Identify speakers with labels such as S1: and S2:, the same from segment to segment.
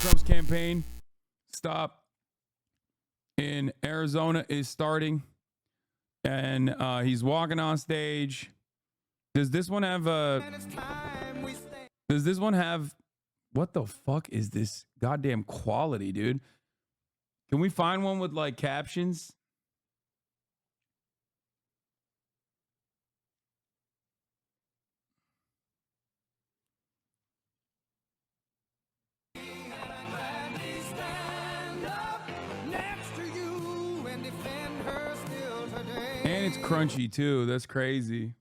S1: Trump's campaign stop in Arizona is starting, and he's walking on stage. Does this one have what the fuck is this goddamn quality, dude? Can we find one with like captions? And it's crunchy too. That's crazy.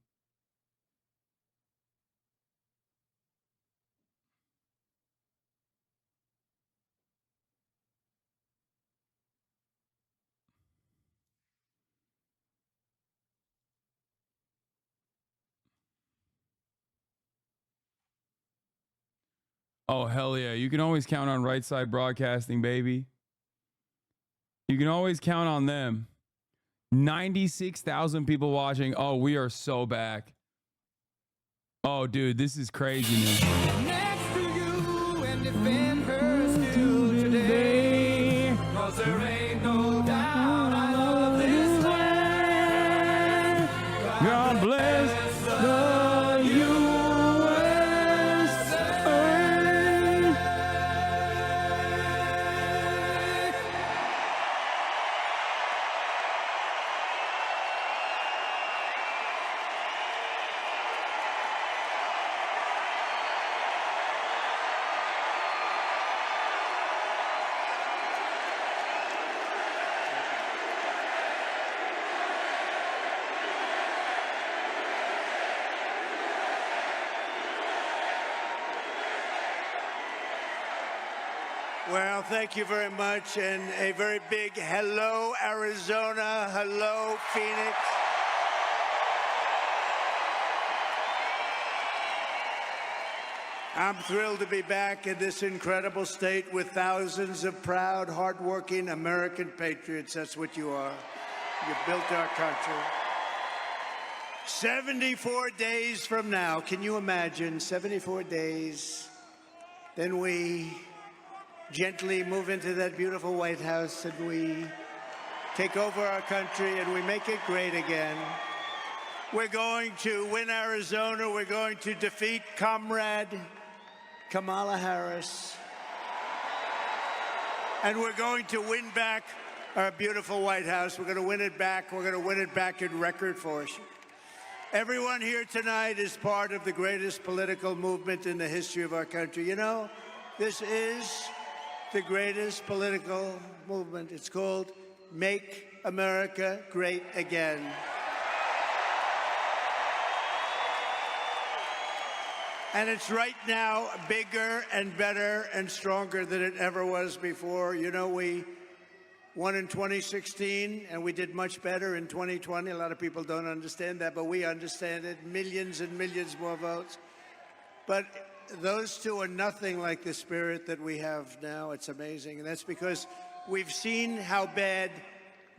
S1: Oh, hell yeah. You can always count on Right Side Broadcasting, baby. You can always count on them. 96,000 people watching. Oh, we are so back. Oh, dude, this is craziness. Next to you and defend her still today. 'Cause there ain't no doubt I love this land. God bless the USA.
S2: Well, thank you very much, and a very big hello, Arizona. Hello, Phoenix. I'm thrilled to be back in this incredible state with thousands of proud, hardworking American patriots. That's what you are. You built our country. 74 days from now, can you imagine? 74 days. Then we gently move into that beautiful White House and we take over our country and we make it great again. We're going to win Arizona. We're going to defeat Comrade Kamala Harris. And we're going to win back our beautiful White House. We're going to win it back. We're going to win it back in record force. Everyone here tonight is part of the greatest political movement in the history of our country. You know, this is the greatest political movement. It's called Make America Great Again. And it's right now bigger and better and stronger than it ever was before. You know, we won in 2016 and we did much better in 2020. A lot of people don't understand that, but we understand it. Millions and millions more votes. But those two are nothing like the spirit that we have now. It's amazing. And that's because we've seen how bad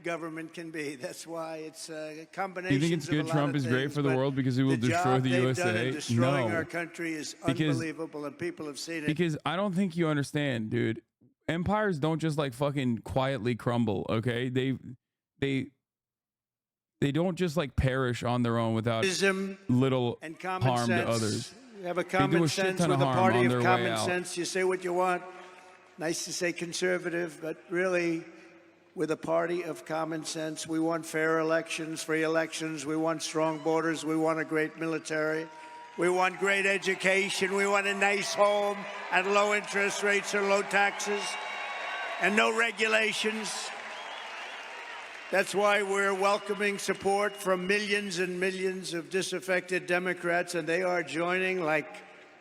S2: government can be. That's why it's a combination.
S1: You think it's good Trump is great for the world because he will destroy the USA?
S2: Destroying our country is unbelievable, and people have seen it.
S1: Because I don't think you understand, dude. Empires don't just like fucking quietly crumble, okay? They don't just like perish on their own without little harm to others.
S2: You have a common sense with a party of common sense. You say what you want. Nice to say conservative, but really, with a party of common sense, we want fair elections, free elections. We want strong borders. We want a great military. We want great education. We want a nice home and low interest rates or low taxes and no regulations. That's why we're welcoming support from millions and millions of disaffected Democrats, and they are joining like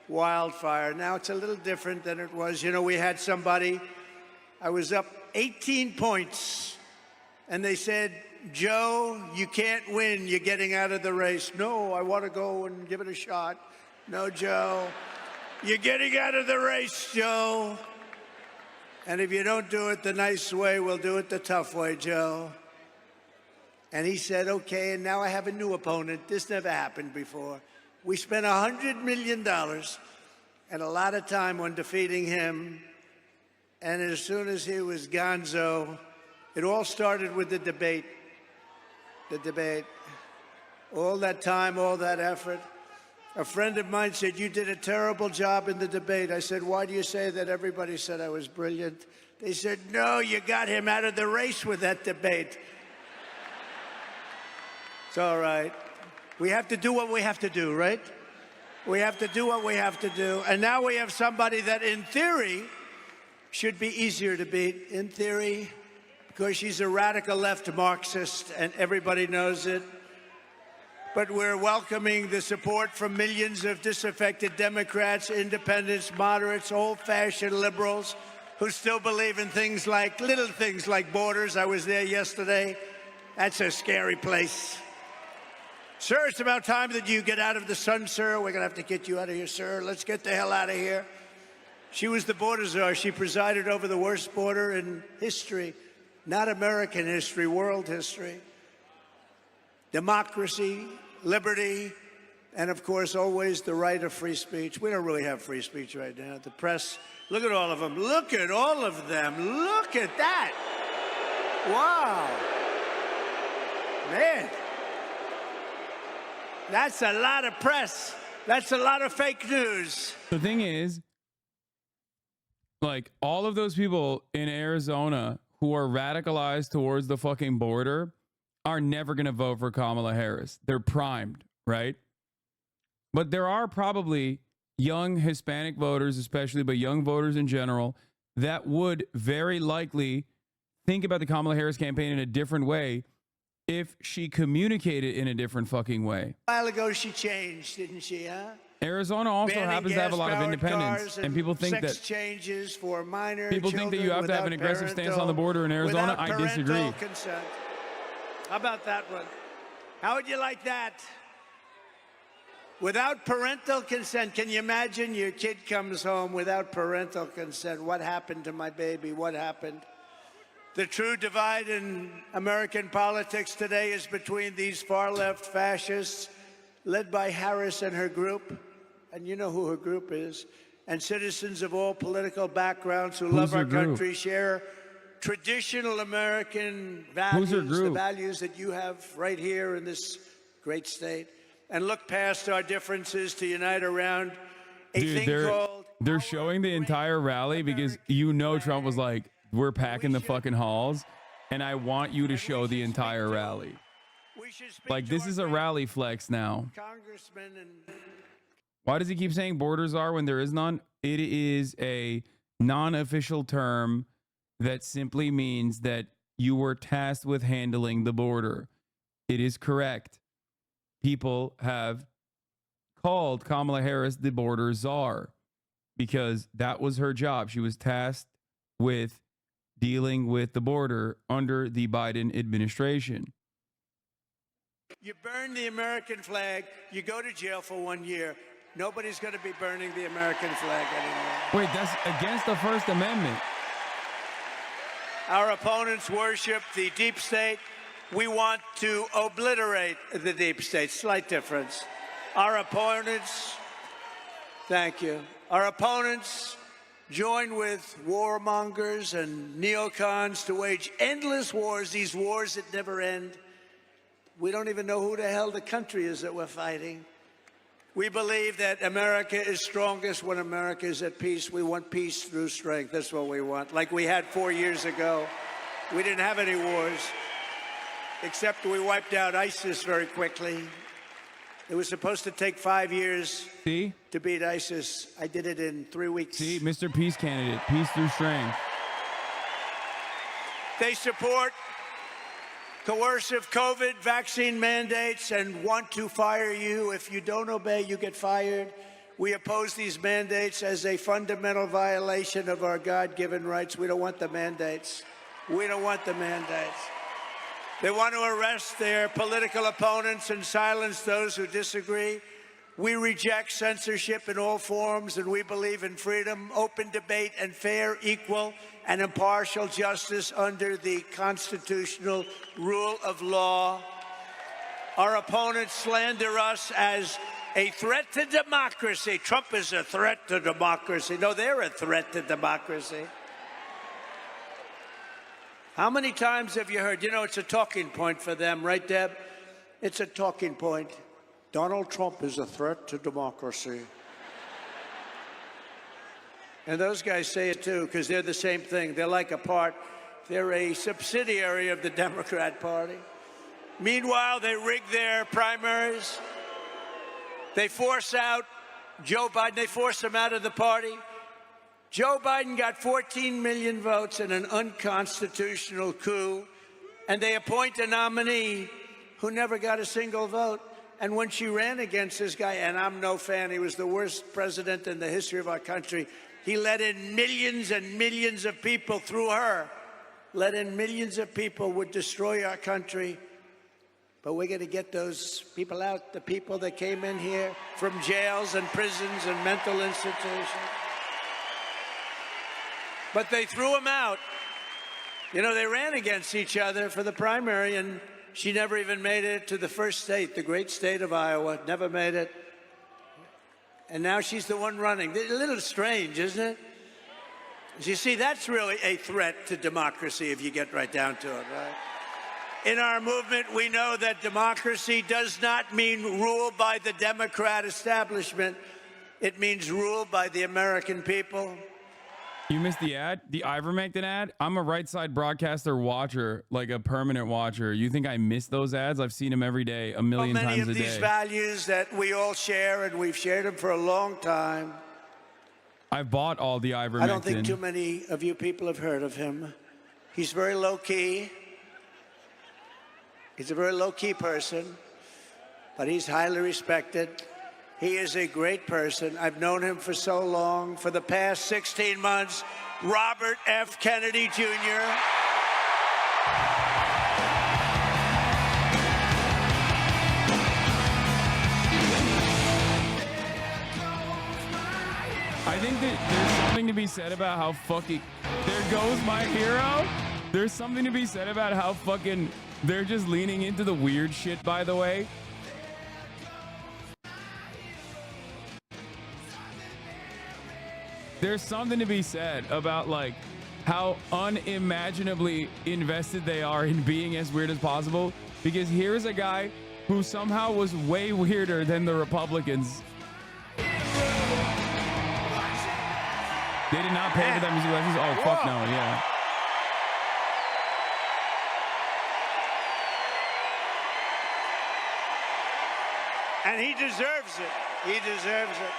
S2: wildfire. Now, it's a little different than it was. You know, we had somebody, I was up 18 points, and they said, Joe, you can't win. You're getting out of the race. No, I want to go and give it a shot. No, Joe, you're getting out of the race, Joe. And if you don't do it the nice way, we'll do it the tough way, Joe. And he said, okay, and now I have a new opponent. This never happened before. We spent $100 million and a lot of time on defeating him. And as soon as he was gonzo, it all started with the debate. The debate. All that time, all that effort. A friend of mine said, you did a terrible job in the debate. I said, why do you say that? Everybody said I was brilliant. They said, no, you got him out of the race with that debate. It's all right. We have to do what we have to do, right? We have to do what we have to do. And now we have somebody that, in theory, should be easier to beat. In theory, because she's a radical left Marxist, and everybody knows it. But we're welcoming the support from millions of disaffected Democrats, independents, moderates, old-fashioned liberals who still believe in things like, little things like borders. I was there yesterday. That's a scary place. Sir, it's about time that you get out of the sun, sir. We're going to have to get you out of here, sir. Let's get the hell out of here. She was the border czar. She presided over the worst border in history, not American history, world history. Democracy, liberty, and of course, always the right of free speech. We don't really have free speech right now. The press, look at all of them. Look at all of them. Look at that. Wow. Man. That's a lot of press. That's a lot of fake news.
S1: The thing is, like, all of those people in Arizona who are radicalized towards the fucking border are never going to vote for Kamala Harris. They're primed, right? But there are probably young Hispanic voters, especially, but young voters in general, that would very likely think about the Kamala Harris campaign in a different way if she communicated in a different fucking way.
S2: A while ago, she changed, didn't she, huh?
S1: Arizona also
S2: Banning
S1: happens to have a lot of independents, and people think
S2: sex
S1: that
S2: changes for minor
S1: people think that you have to have an aggressive stance on the border in Arizona. I disagree.
S2: Consent. How about that one? How would you like that? Without parental consent, can you imagine your kid comes home without parental consent? What happened to my baby? What happened? The true divide in American politics today is between these far-left fascists, led by Harris and her group, and you know who her group is, and citizens of all political backgrounds who love our country, share traditional American values, the values that you have right here in this great state, and look past our differences to unite around a thing called...
S1: They're showing the entire rally because you know Trump was like, we're packing the fucking halls, and I want you to show the entire rally. Like, this is a rally flex now. Why does he keep saying borders are when there is none? It is a non-official term that simply means that you were tasked with handling the border. It is correct. People have called Kamala Harris the border czar because that was her job. She was tasked with dealing with the border under the Biden administration.
S2: You burn the American flag, you go to jail for 1 year. Nobody's going to be burning the American flag anymore.
S1: Wait, that's against the First Amendment.
S2: Our opponents worship the deep state. We want to obliterate the deep state. Slight difference. Our opponents, thank you. Our opponents join with warmongers and neocons to wage endless wars, these wars that never end. We don't even know who the hell the country is that we're fighting. We believe that America is strongest when America is at peace. We want peace through strength. That's what we want. Like we had 4 years ago. We didn't have any wars, except we wiped out ISIS very quickly. It was supposed to take 5 years to beat ISIS. I did it in 3 weeks.
S1: See, Mr. Peace candidate, peace through strength.
S2: They support coercive COVID vaccine mandates and want to fire you. If you don't obey, you get fired. We oppose these mandates as a fundamental violation of our God-given rights. We don't want the mandates. We don't want the mandates. They want to arrest their political opponents and silence those who disagree. We reject censorship in all forms, and we believe in freedom, open debate, and fair, equal, and impartial justice under the constitutional rule of law. Our opponents slander us as a threat to democracy. Trump is a threat to democracy. No, they're a threat to democracy. How many times have you heard, you know, it's a talking point for them, right, Deb? It's a talking point. Donald Trump is a threat to democracy. And those guys say it too, because they're the same thing. They're like a part, they're a subsidiary of the Democrat Party. Meanwhile, they rig their primaries. They force out Joe Biden. They force him out of the party. Joe Biden got 14 million votes in an unconstitutional coup, and they appoint a nominee who never got a single vote. And when she ran against this guy, and I'm no fan, he was the worst president in the history of our country. He let in millions and millions of people through her. Let in millions of people would destroy our country. But we're going to get those people out, the people that came in here from jails and prisons and mental institutions. But they threw him out. You know, they ran against each other for the primary, and she never even made it to the first state, the great state of Iowa. Never made it. And now she's the one running. A little strange, isn't it? You see, that's really a threat to democracy if you get right down to it, right? In our movement, we know that democracy does not mean rule by the Democrat establishment. It means rule by the American people.
S1: You missed the ad? The ivermectin ad? I'm a right side broadcaster watcher, like a permanent watcher. You think I miss those ads? I've seen them every day, a million times a day.
S2: Many of these values that we all share, and we've shared them for a long time.
S1: I've bought all the ivermectin.
S2: I don't think too many of you people have heard of him. He's very low key. He's a very low key person, but he's highly respected. He is a great person. I've known him for so long. For the past 16 months, Robert F. Kennedy Jr.
S1: I think that there's something to be said about how fucking... There goes my hero. There's something to be said about how fucking... They're just leaning into the weird shit, by the way. There's something to be said about like how unimaginably invested they are in being as weird as possible, because here's a guy who somehow was way weirder than the Republicans. They did not pay for that music license? Oh, fuck no, yeah.
S2: And he deserves it. He deserves it.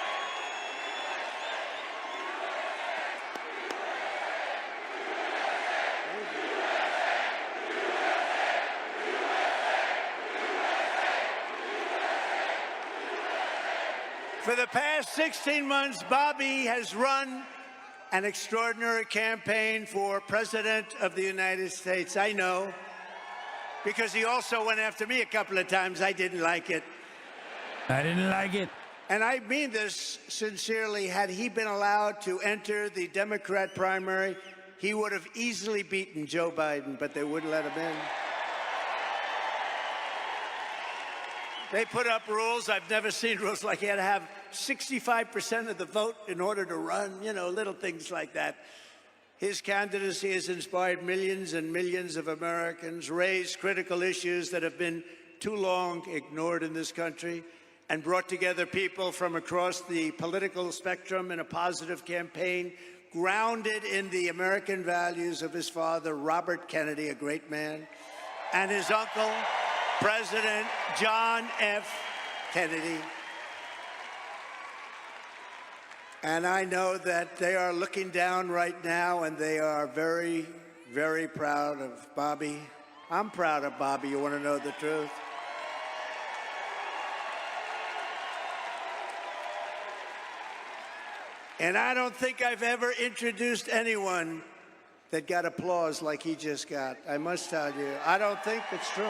S2: For the past 16 months, Bobby has run an extraordinary campaign for President of the United States. I know, because he also went after me a couple of times. I didn't like it.
S1: I didn't like it.
S2: And I mean this sincerely. Had he been allowed to enter the Democrat primary, he would have easily beaten Joe Biden, but they wouldn't let him in. They put up rules. I've never seen rules like he had to have 65% of the vote in order to run, you know, little things like that. His candidacy has inspired millions and millions of Americans, raised critical issues that have been too long ignored in this country, and brought together people from across the political spectrum in a positive campaign grounded in the American values of his father, Robert Kennedy, a great man, and his uncle, President John F. Kennedy. And I know that they are looking down right now, and they are very, very proud of Bobby. I'm proud of Bobby. You want to know the truth? And I don't think I've ever introduced anyone that got applause like he just got. I must tell you, I don't think it's true.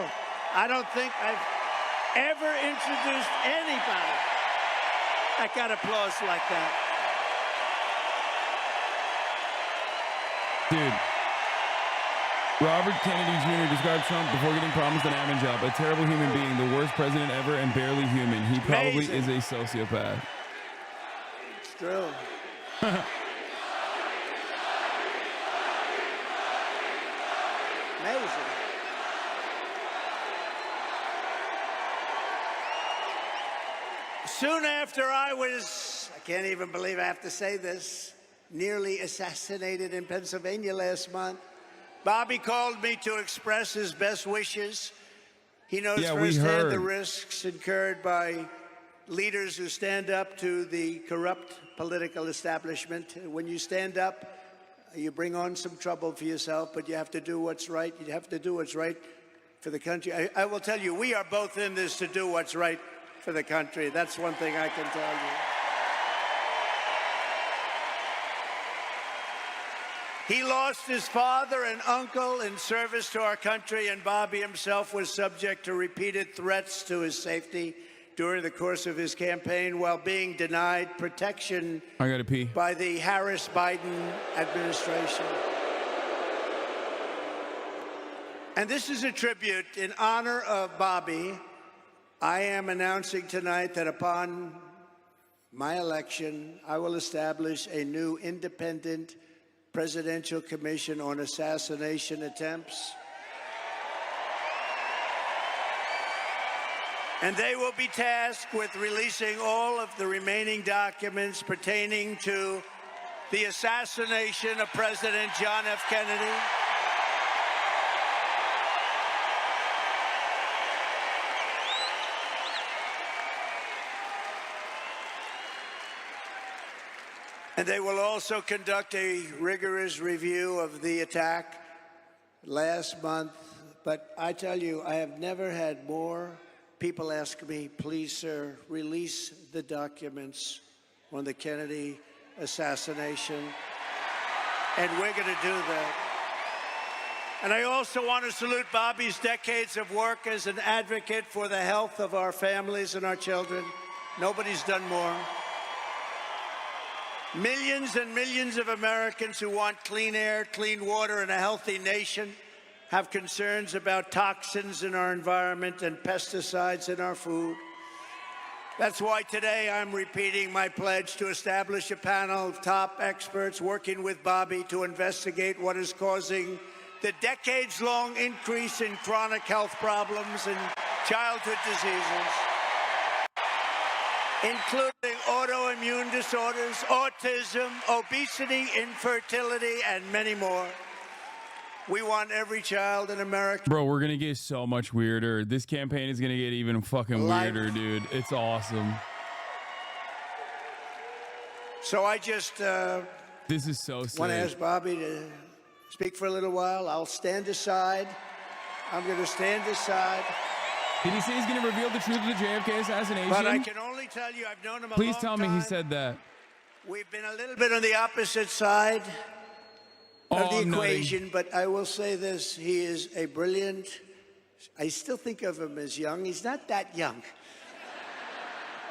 S2: I don't think I've ever introduced anybody that got applause like that.
S1: Dude, Robert Kennedy Jr. described Trump before getting promised an admin job. A terrible human being, the worst president ever, and barely human. He probably is a sociopath.
S2: It's true. Soon after I can't even believe I have to say this, nearly assassinated in Pennsylvania last month, Bobby called me to express his best wishes. He knows firsthand the risks incurred by leaders who stand up to the corrupt political establishment. When you stand up, you bring on some trouble for yourself, but you have to do what's right. You have to do what's right for the country. I will tell you, we are both in this to do what's right for the country. That's one thing I can tell you. He lost his father and uncle in service to our country, and Bobby himself was subject to repeated threats to his safety during the course of his campaign while being denied protection by the Harris-Biden administration. And this is a tribute in honor of Bobby. I am announcing tonight that upon my election, I will establish a new independent presidential commission on assassination attempts. And they will be tasked with releasing all of the remaining documents pertaining to the assassination of President John F. Kennedy. And they will also conduct a rigorous review of the attack last month. But I tell you, I have never had more people ask me, please, sir, release the documents on the Kennedy assassination. And we're going to do that. And I also want to salute Bobby's decades of work as an advocate for the health of our families and our children. Nobody's done more. Millions and millions of Americans who want clean air, clean water, and a healthy nation have concerns about toxins in our environment and pesticides in our food. That's why today I'm repeating my pledge to establish a panel of top experts working with Bobby to investigate what is causing the decades-long increase in chronic health problems and childhood diseases, including autoimmune disorders, autism, obesity, infertility, and many more. We want every child in America.
S1: Bro, we're going to get so much weirder. This campaign is going to get even fucking weirder, dude. It's awesome.
S2: So I just
S1: this is so sick.
S2: Want to ask Bobby to speak for a little while. I'll stand aside. I'm going to stand aside.
S1: Did he say he's going to reveal the truth of the JFK assassination?
S2: But I can only tell you, I've known him a long time.
S1: Please tell me he said that.
S2: We've been a little bit on the opposite side of the equation, but I will say this. He is a brilliant, I still think of him as young. He's not that young.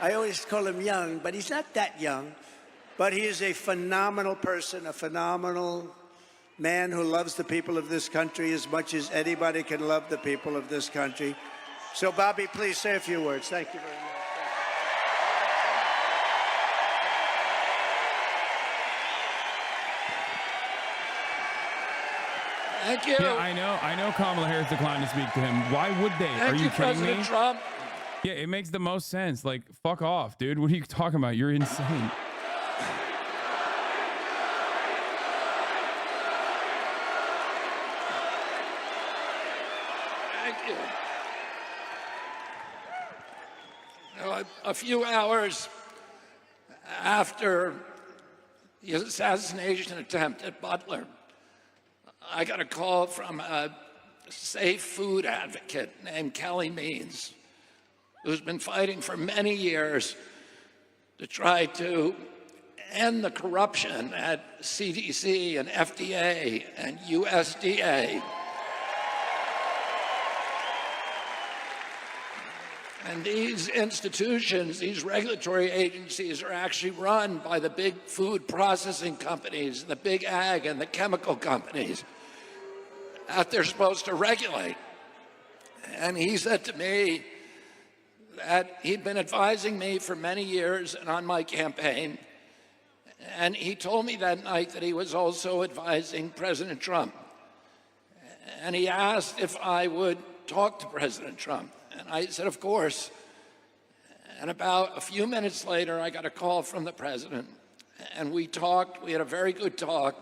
S2: I always call him young, but he's not that young. But he is a phenomenal person, a phenomenal man who loves the people of this country as much as anybody can love the people of this country. So, Bobby, please say a few words. Thank you very much.
S3: Thank you.
S1: Yeah, I know Kamala Harris declined to speak to him. Why would they? Are you kidding
S3: President
S1: me?
S3: Trump.
S1: Yeah, it makes the most sense. Like, fuck off, dude. What are you talking about? You're insane.
S3: Thank you. A few hours after the assassination attempt at Butler, I got a call from a safe food advocate named Kelly Means, who's been fighting for many years to try to end the corruption at CDC and FDA and USDA. And these institutions, these regulatory agencies are actually run by the big food processing companies, the big ag and the chemical companies that they're supposed to regulate. And he said to me that he'd been advising me for many years and on my campaign. And he told me that night that he was also advising President Trump. And he asked if I would talk to President Trump. And I said, of course. And about a few minutes later, I got a call from the president, and we talked. We had a very good talk.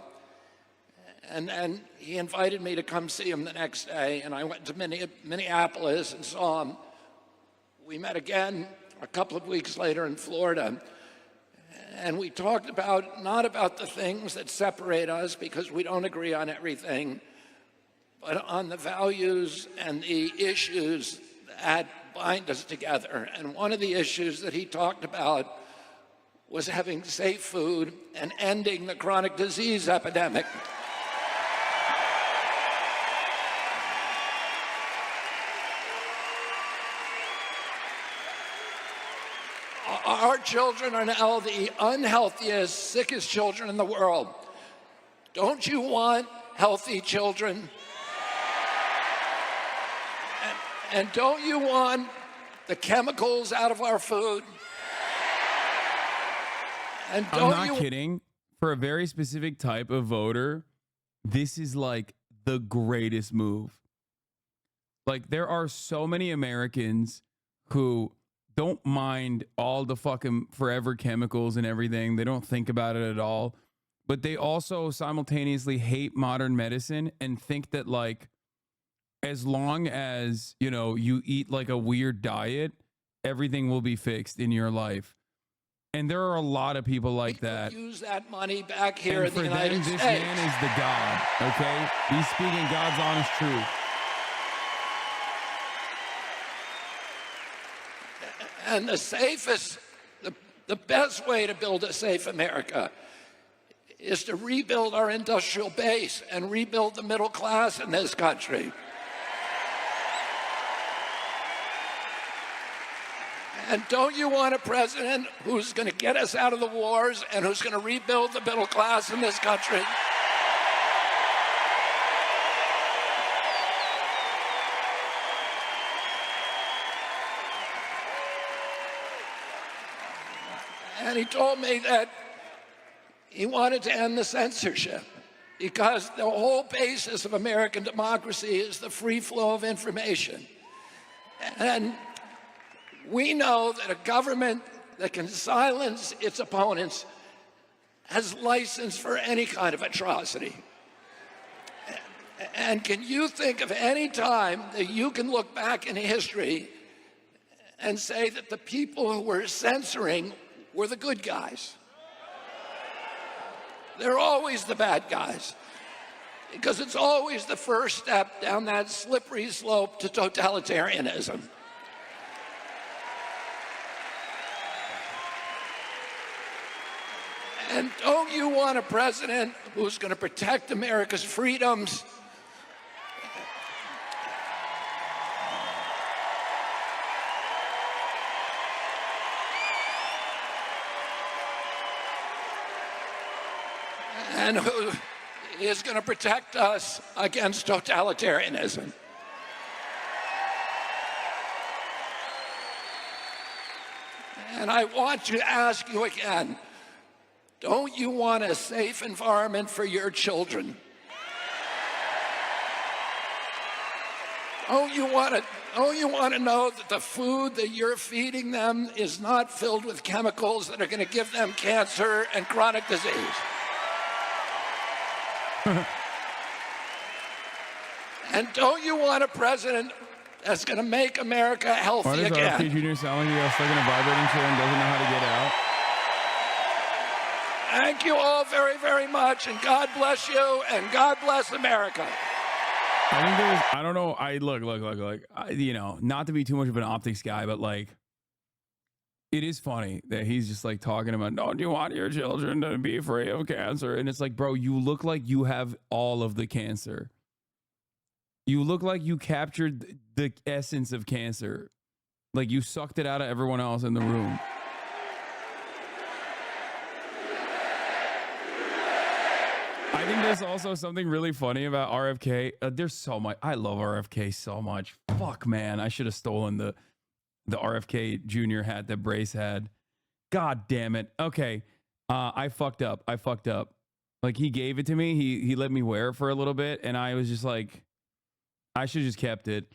S3: And he invited me to come see him the next day, and I went to Minneapolis and saw him. We met again a couple of weeks later in Florida, and we talked about, not about the things that separate us because we don't agree on everything, but on the values and the issues that bind us together. And one of the issues that he talked about was having safe food and ending the chronic disease epidemic. Our children are now the unhealthiest, sickest children in the world. Don't you want healthy children? And don't you want the chemicals out of our food? And don't
S1: I'm not kidding. For a very specific type of voter, this is like the greatest move. Like, there are so many Americans who don't mind all the fucking forever chemicals and everything. They don't think about it at all. But they also simultaneously hate modern medicine and think that, like, as long as, you know, you eat like a weird diet, everything will be fixed in your life. And there are a lot of people like that.
S3: Use that money back here
S1: and
S3: in the United States.
S1: This man is the God, okay? He's speaking God's honest truth.
S3: And the safest, the best way to build a safe America is to rebuild our industrial base and rebuild the middle class in this country. And don't you want a president who's going to get us out of the wars and who's going to rebuild the middle class in this country? And he told me that he wanted to end the censorship because the whole basis of American democracy is the free flow of information. And we know that a government that can silence its opponents has license for any kind of atrocity. And can you think of any time that you can look back in history and say that the people who were censoring were the good guys? They're always the bad guys, because it's always the first step down that slippery slope to totalitarianism. And don't you want a president who's going to protect America's freedoms? And who is going to protect us against totalitarianism? And I want to ask you again, don't you want a safe environment for your children? Don't you want to know that the food that you're feeding them is not filled with chemicals that are going to give them cancer and chronic disease? And don't you want a president that's going to make America healthy again?
S1: Why does RFK Jr. sound like he got stuck in a vibrating chair and doesn't know how to get out?
S3: Thank you all very, very much, and God bless you, and God bless America.
S1: I think there's, I don't know, you know, not to be too much of an optics guy, but like, it is funny that he's just like talking about, don't you want your children to be free of cancer? And it's like, bro, you look like you have all of the cancer. You look like you captured the essence of cancer. Like you sucked it out of everyone else in the room. I think there's also something really funny about RFK. There's so much. I love RFK so much. Fuck, man. I should have stolen the RFK Jr. hat that Brace had. God damn it. Okay. I fucked up. Like, he gave it to me. He let me wear it for a little bit, and I was just like, I should have just kept it.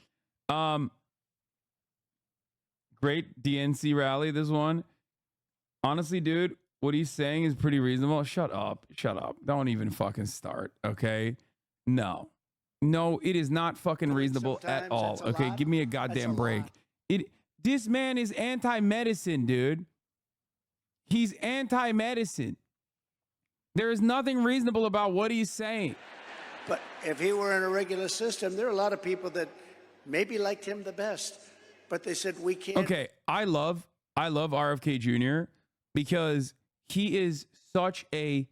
S1: great DNC rally, this one. Honestly, dude, what he's saying is pretty reasonable. Shut up. Shut up. Don't even fucking start, okay? No. No, it is not fucking reasonable at all. Okay, give me a goddamn break. This man is anti-medicine, dude. He's anti-medicine. There is nothing reasonable about what he's saying.
S2: But if he were in a regular system, there are a lot of people that maybe liked him the best, but they said we can't.
S1: Okay, I love RFK Jr. because he is such a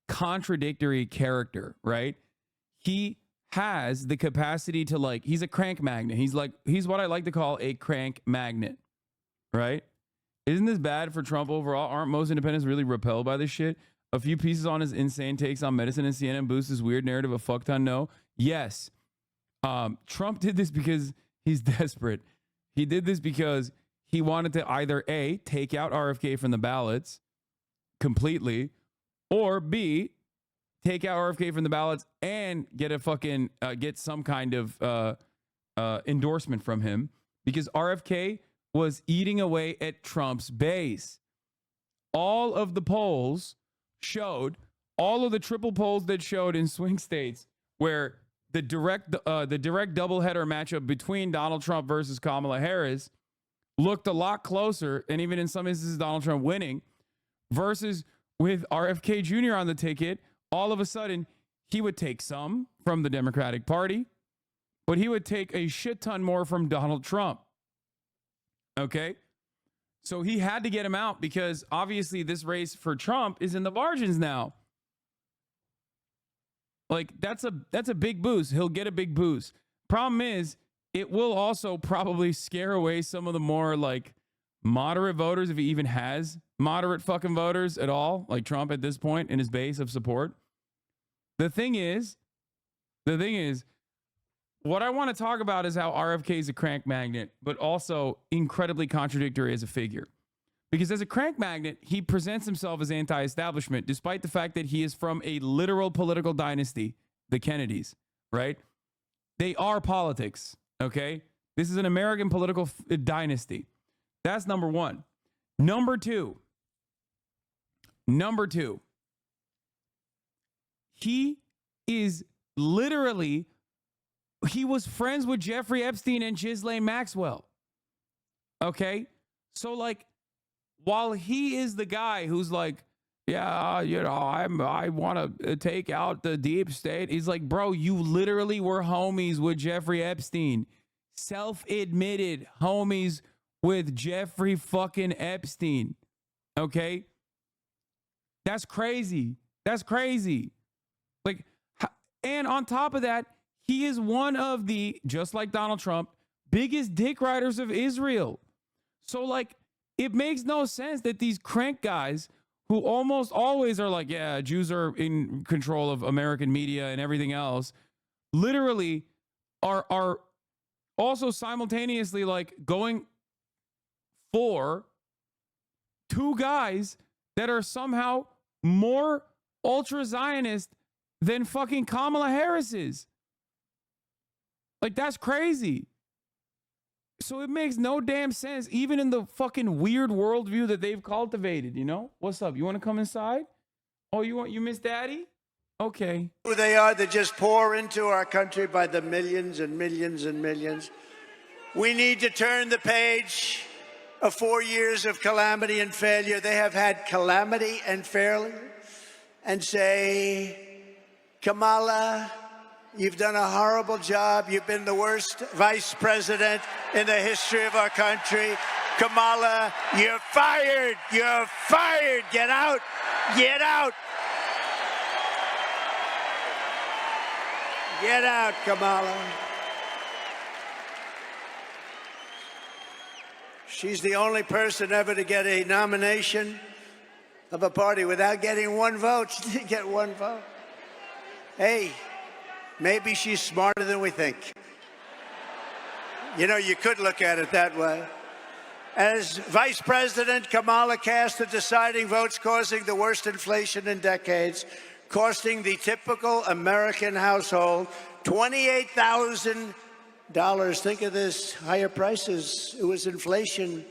S1: contradictory character, right? He has the capacity to, like, he's a crank magnet. He's what I like to call a crank magnet, right? Isn't this bad for Trump overall? Aren't most independents really repelled by this shit? A few pieces on his insane takes on medicine and CNN boosts his weird narrative a fuck ton. No. Yes. Trump did this because he's desperate. He did this because he wanted to either A, take out RFK from the ballots completely, or B, take out RFK from the ballots and get a fucking get some kind of endorsement from him, because RFK was eating away at Trump's base. All of the polls showed, all of the triple polls that showed in swing states where the direct doubleheader matchup between Donald Trump versus Kamala Harris looked a lot closer, and even in some instances Donald Trump winning, versus with RFK Jr. on the ticket, all of a sudden he would take some from the Democratic Party, but he would take a shit ton more from Donald Trump. Okay? So he had to get him out because obviously this race for Trump is in the margins now. Like, that's a big boost. He'll get a big boost. Problem is, it will also probably scare away some of the more, like, moderate voters, if he even has moderate fucking voters at all, like Trump at this point in his base of support. The thing is, what I want to talk about is how RFK is a crank magnet, but also incredibly contradictory as a figure. Because as a crank magnet, he presents himself as anti-establishment, despite the fact that he is from a literal political dynasty, the Kennedys, right? They are politics, okay? This is an American political dynasty. That's number one. Number two, he is literally, he was friends with Jeffrey Epstein and Ghislaine Maxwell. Okay? So, like, while he is the guy who's like, yeah, you know, I want to take out the deep state, he's like, bro, you literally were homies with Jeffrey Epstein. Self-admitted homies with Jeffrey fucking Epstein. Okay? That's crazy. That's crazy. Like, and on top of that, he is one of the, just like Donald Trump, biggest dick riders of Israel. So, like, it makes no sense that these crank guys who almost always are like, yeah, Jews are in control of American media and everything else, literally are also simultaneously, like, going for two guys that are somehow more ultra-Zionist than fucking Kamala Harris is. Like, that's crazy. So it makes no damn sense, even in the fucking weird worldview that they've cultivated, you know? What's up? You want to come inside? Oh, you miss Daddy? Okay.
S2: Who they are, they just pour into our country by the millions and millions and millions. We need to turn the page of 4 years of calamity and failure. They have had calamity and failure, and say, Kamala, you've done a horrible job. You've been the worst vice president in the history of our country. Kamala, you're fired. You're fired. Get out. Get out. Get out, Kamala. She's the only person ever to get a nomination of a party without getting one vote. She didn't get one vote. Hey, maybe she's smarter than we think. You know, you could look at it that way. As vice president, Kamala cast the deciding votes, causing the worst inflation in decades, costing the typical American household $28,000. Think of this, higher prices. It was inflation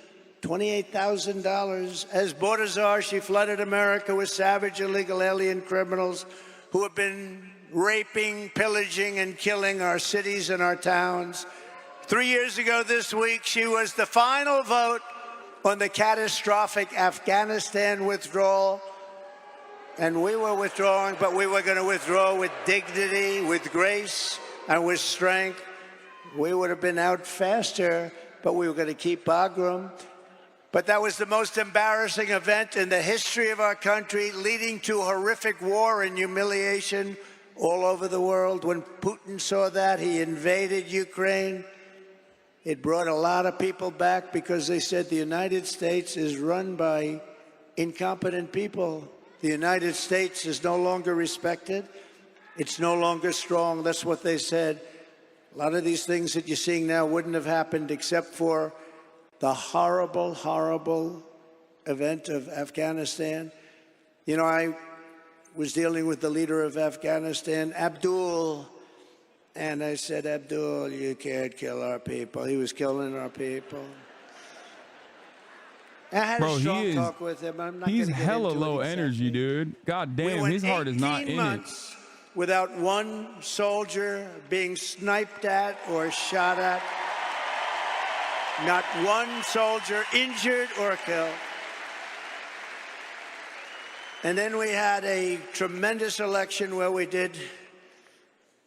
S2: $28,000. As border czar, she flooded America with savage illegal alien criminals who have been raping, pillaging, and killing our cities and our towns. 3 years ago this week, she was the final vote on the catastrophic Afghanistan withdrawal. And we were withdrawing, but we were going to withdraw with dignity, with grace, and with strength. We would have been out faster, but we were going to keep Bagram. But that was the most embarrassing event in the history of our country, leading to horrific war and humiliation all over the world. When Putin saw that, he invaded Ukraine. It brought a lot of people back because they said the United States is run by incompetent people. The United States is no longer respected. It's no longer strong. That's what they said. A lot of these things that you're seeing now wouldn't have happened except for the horrible, horrible event of Afghanistan. You know, I was dealing with the leader of Afghanistan, Abdul, and I said, Abdul, you can't kill our people. He was killing our people. I had a strong talk with him. I'm not
S1: he's
S2: gonna get
S1: hella
S2: into
S1: low
S2: it
S1: energy, dude. God damn, his heart is not in it.
S2: Without one soldier being sniped at or shot at. Not one soldier injured or killed. And then we had a tremendous election where we did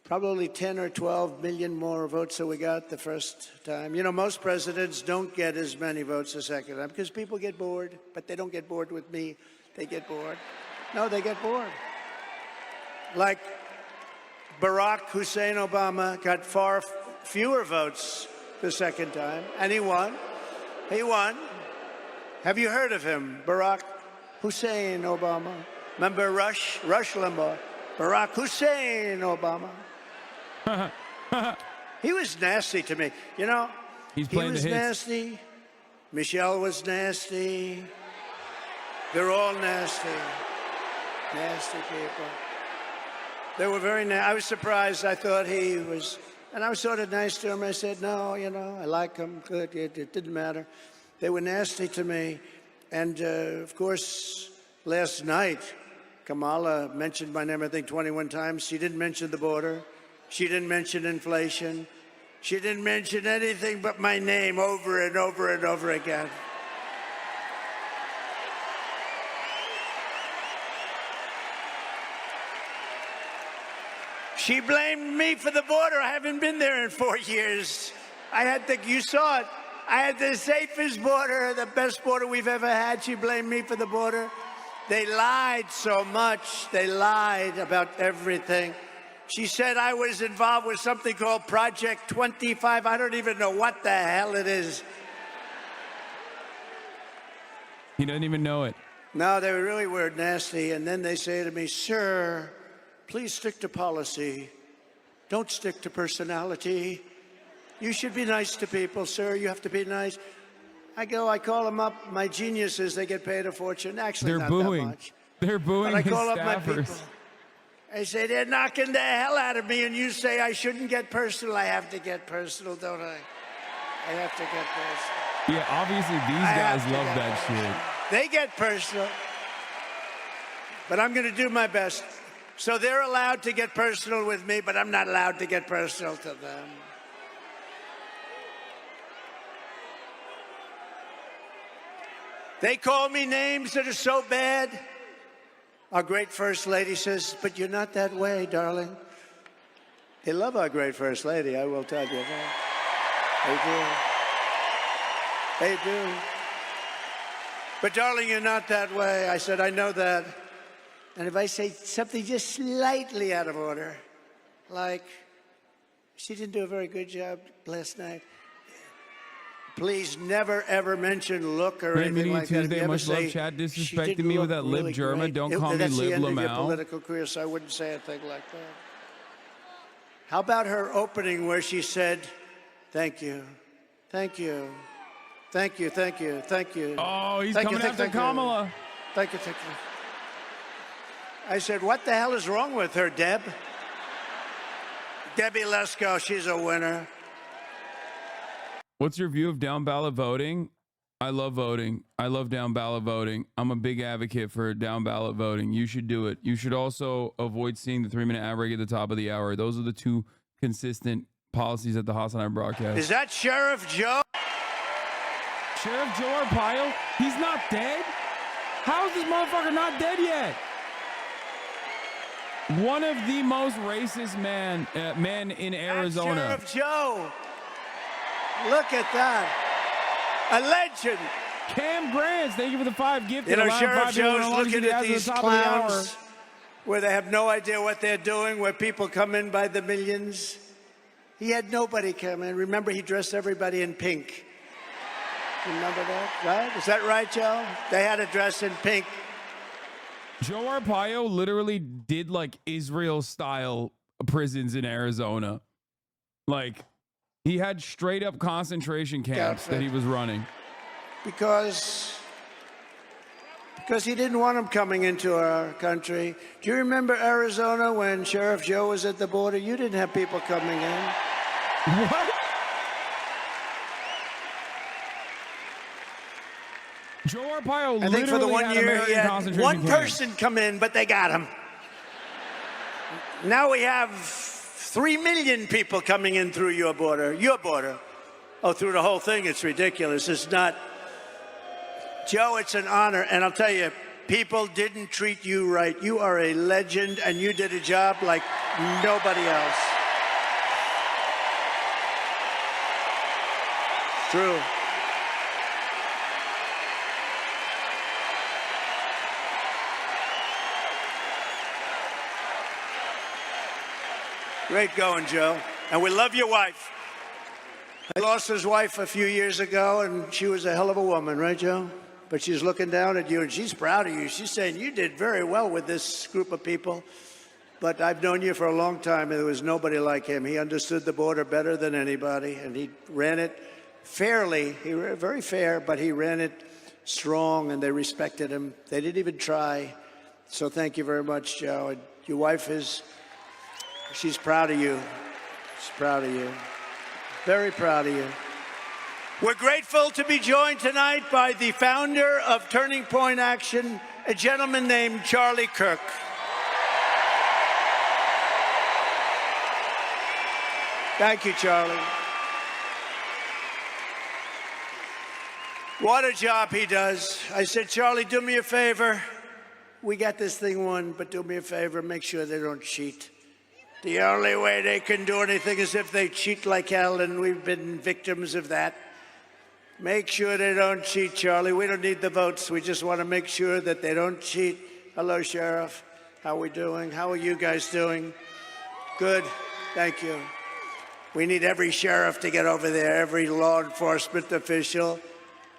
S2: probably 10 or 12 million more votes than we got the first time. You know, most presidents don't get as many votes the second time because people get bored, but they don't get bored with me. They get bored. No, they get bored. Like Barack Hussein Obama got far fewer votes the second time, and he won. He won. Have you heard of him, Barack Hussein Obama? Remember Rush Limbaugh? Barack Hussein Obama. He was nasty to me. You know,
S1: he was
S2: nasty. Michelle was nasty. They're all nasty. Nasty people. They were very nasty. I was surprised. I thought he was, and I was sort of nice to him. I said, no, you know, I like him. Good. It didn't matter. They were nasty to me. And, of course, last night, Kamala mentioned my name, I think, 21 times. She didn't mention the border. She didn't mention inflation. She didn't mention anything but my name over and over and over again. She blamed me for the border. I haven't been there in 4 years. You saw it. I had the safest border, the best border we've ever had. She blamed me for the border. They lied so much. They lied about everything. She said I was involved with something called Project 25. I don't even know what the hell it is.
S1: He doesn't even know it.
S2: No, they really were nasty. And then they say to me, sir, please stick to policy. Don't stick to personality. You should be nice to people, sir. You have to be nice. I call them up. My geniuses, they get paid a fortune. Actually,
S1: they're
S2: not
S1: booing.
S2: that much.
S1: They're booing
S2: but I
S1: his
S2: call up my
S1: staffers.
S2: people. I say, they're knocking the hell out of me, and you say I shouldn't get personal. I have to get personal, don't I? I have to get personal.
S1: Yeah, obviously these guys love that shit.
S2: They get personal. But I'm going to do my best. So they're allowed to get personal with me, but I'm not allowed to get personal to them. They call me names that are so bad. Our great First Lady says, but you're not that way, darling. They love our great First Lady, I will tell you that. They do. They do. But darling, you're not that way. I said, I know that. And if I say something just slightly out of order, like, she didn't do a very good job last night, please never, ever mention look or anything like that.
S1: Tuesday, much love, Chad disrespecting me with that lip
S2: really
S1: German.
S2: great.
S1: Don't call me
S2: That's the
S1: lib
S2: end of your
S1: Lamau.
S2: political career, so I wouldn't say a thing like that. How about her opening where she said, thank you, thank you, thank you, thank you, thank you.
S1: Oh, he's
S2: thank
S1: coming
S2: you,
S1: after
S2: thank
S1: Kamala.
S2: You. Thank you, thank you. I said, what the hell is wrong with her, Deb? Debbie Lesko, she's a winner.
S1: What's your view of down ballot voting? I love voting. I love down ballot voting. I'm a big advocate for down ballot voting. You should do it. You should also avoid seeing the 3-minute ad break at the top of the hour. Those are the two consistent policies at the HasanAbi broadcast.
S2: Is that Sheriff Joe?
S1: Sheriff Joe Arpaio? He's not dead? How is this motherfucker not dead yet? One of the most racist men in Arizona.
S2: That's Sheriff Joe. Look at that. A legend.
S1: Cam Grants, thank you for the 5 gifted.
S2: You know, Sheriff Joe's looking at these clowns where they have no idea what they're doing, where people come in by the millions. He had nobody come in. Remember, he dressed everybody in pink. Remember that, right? Is that right, Joe? They had to dress in pink.
S1: Joe Arpaio literally did like Israel-style prisons in Arizona. Like, he had straight up concentration camps that he was running.
S2: Because he didn't want them coming into our country. Do you remember Arizona when Sheriff Joe was at the border? You didn't have people coming in.
S1: What? Joe Arpaio
S2: I think for the 1 year he had one
S1: camps.
S2: person come in, but they got him. Now we have 3 million people coming in through your border. Your border. Oh, through the whole thing, it's ridiculous. It's not. Joe, it's an honor. And I'll tell you, people didn't treat you right. You are a legend, and you did a job like nobody else. True. Great going, Joe. And we love your wife. I lost his wife a few years ago, and she was a hell of a woman, right, Joe? But she's looking down at you, and she's proud of you. She's saying, you did very well with this group of people. But I've known you for a long time, and there was nobody like him. He understood the border better than anybody, and he ran it fairly. He ran very fair, but he ran it strong, and they respected him. They didn't even try. So thank you very much, Joe. And your wife she's proud of you. She's proud of you. Very proud of you. We're grateful to be joined tonight by the founder of Turning Point Action, a gentleman named Charlie Kirk. Thank you, Charlie. What a job he does. I said, Charlie, do me a favor. We got this thing won, but do me a favor, make sure they don't cheat. The only way they can do anything is if they cheat like hell, and we've been victims of that. Make sure they don't cheat, Charlie. We don't need the votes. We just want to make sure that they don't cheat. Hello, Sheriff. How are we doing? How are you guys doing? Good. Thank you. We need every sheriff to get over there, every law enforcement official,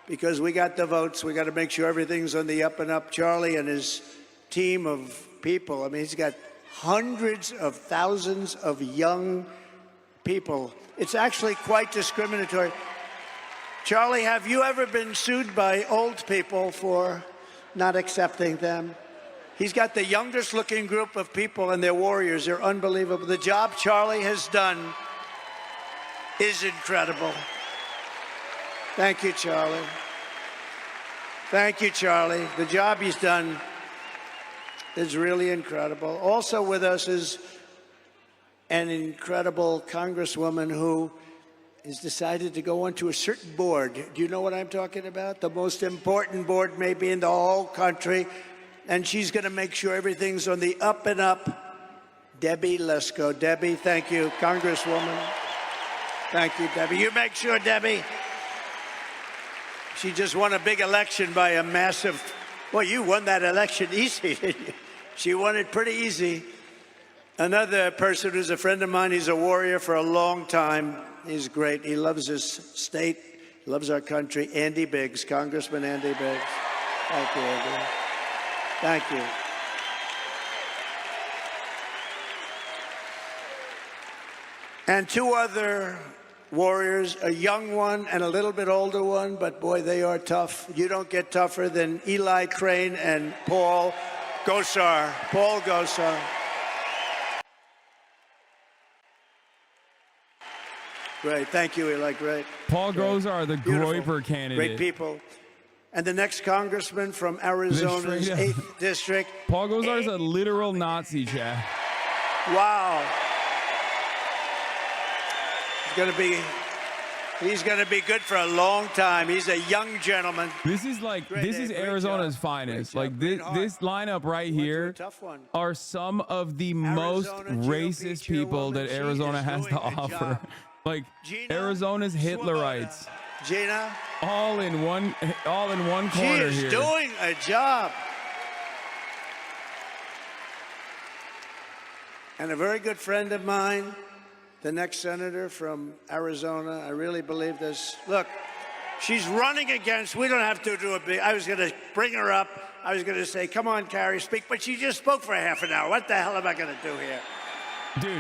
S2: because we got the votes. We got to make sure everything's on the up and up. Charlie and his team of people, I mean, he's got hundreds of thousands of young people. It's actually quite discriminatory. Charlie, have you ever been sued by old people for not accepting them? He's got the youngest looking group of people, and they're warriors. They're unbelievable. The job Charlie has done is incredible. Thank you, Charlie. Thank you, Charlie. The job he's done is really incredible. Also with us is an incredible congresswoman who has decided to go onto a certain board. Do you know what I'm talking about? The most important board maybe in the whole country. And she's going to make sure everything's on the up and up. Debbie Lesko. Debbie, thank you, Congresswoman. Thank you, Debbie. You make sure, Debbie. She just won a big election by a massive, well, you won that election easy, didn't you? She won it pretty easy. Another person who's a friend of mine, he's a warrior for a long time. He's great. He loves his state, loves our country. Andy Biggs, Congressman Andy Biggs. Thank you, Andy. Thank you. And two other warriors, a young one and a little bit older one, but boy, they are tough. You don't get tougher than Eli Crane and Paul Gosar. Paul Gosar. Great. Thank you, Eli. Great.
S1: Paul Gosar, the
S2: Beautiful.
S1: Groyper candidate.
S2: Great people. And the next congressman from Arizona's 8th district.
S1: Paul Gosar is a literal Nazi, Chad.
S2: Wow. He's going to be good for a long time. He's a young gentleman.
S1: This is Arizona's finest. Like this lineup right here are some of the most racist people that Arizona has to offer. Like Arizona's Hitlerites.
S2: Gina,
S1: all in one corner here.
S2: She is doing a job. And a very good friend of mine, the next senator from Arizona. I really believe this. Look, she's running against, we don't have to do a big, I was going to bring her up. I was going to say, come on, Carrie, speak. But she just spoke for half an hour. What the hell am I going to do here?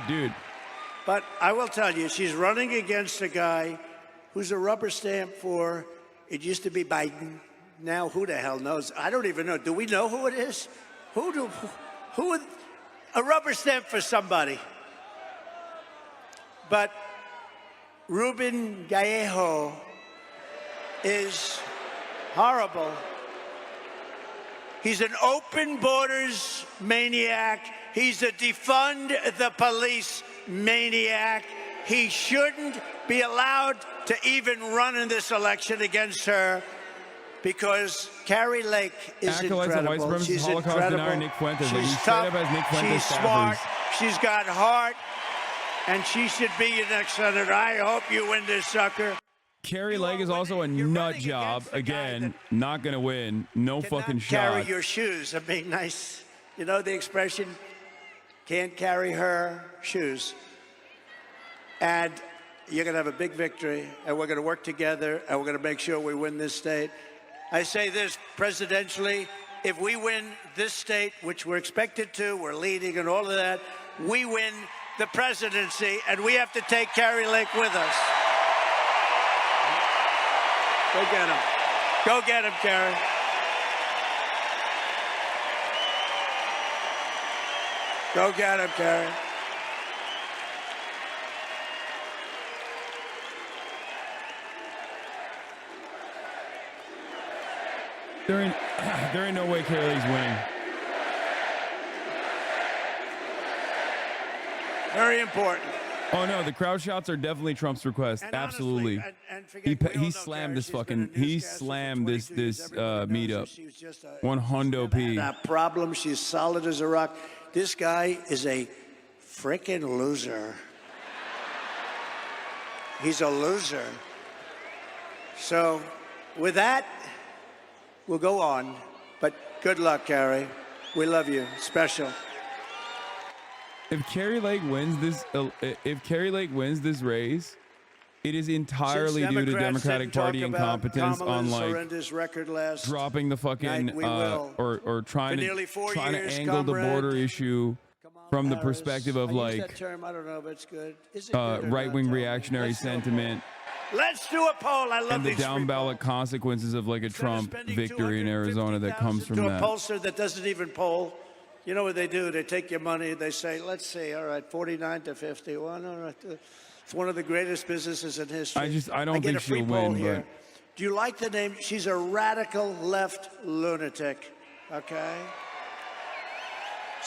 S1: Dude.
S2: But I will tell you, she's running against a guy who's a rubber stamp for, it used to be Biden. Now, who the hell knows? I don't even know. Do we know who it is? Who would, a rubber stamp for somebody. But Ruben Gallejo is horrible. He's an open borders maniac. He's a defund the police maniac. He shouldn't be allowed to even run in this election against her because Carrie Lake is incredible. She's incredible.
S1: Nick Fuentes.
S2: She's tough. She's smart. She's got heart. And she should be your next senator. I hope you win this sucker.
S1: Carrie Lake is also a nut job. Again, not going to win. No fucking shot.
S2: Carry your shoes. I mean, nice. You know the expression, can't carry her shoes. And you're going to have a big victory, and we're going to work together, and we're going to make sure we win this state. I say this presidentially, if we win this state, which we're expected to, we're leading and all of that, we win the presidency, and we have to take Carrie Lake with us. Go get him. Go get him, Carrie. Go get him, Carrie.
S1: There ain't no way Carrie Lake's winning.
S2: Very important.
S1: Oh no, the crowd shots are definitely Trump's request.
S2: And
S1: absolutely.
S2: Honestly,
S1: He slammed this meetup. 100 P.
S2: That problem. She's solid as a rock. This guy is a freaking loser. He's a loser. So, with that, we'll go on. But good luck, Carrie. We love you. Special.
S1: If Carrie Lake wins this race, it is entirely due to Democratic Party incompetence on like dropping the fucking or trying to angle the border issue from the perspective of like right-wing reactionary sentiment.
S2: Let's do a poll. I love
S1: and the down ballot consequences of like a Trump victory in Arizona that comes from that.
S2: To a pollster that doesn't even poll. You know what they do? They take your money. They say, let's see, all right, 49 to 50. Well, no, it's one of the greatest businesses in history.
S1: I don't think she'll win. But
S2: do you like the name? She's a radical left lunatic, okay?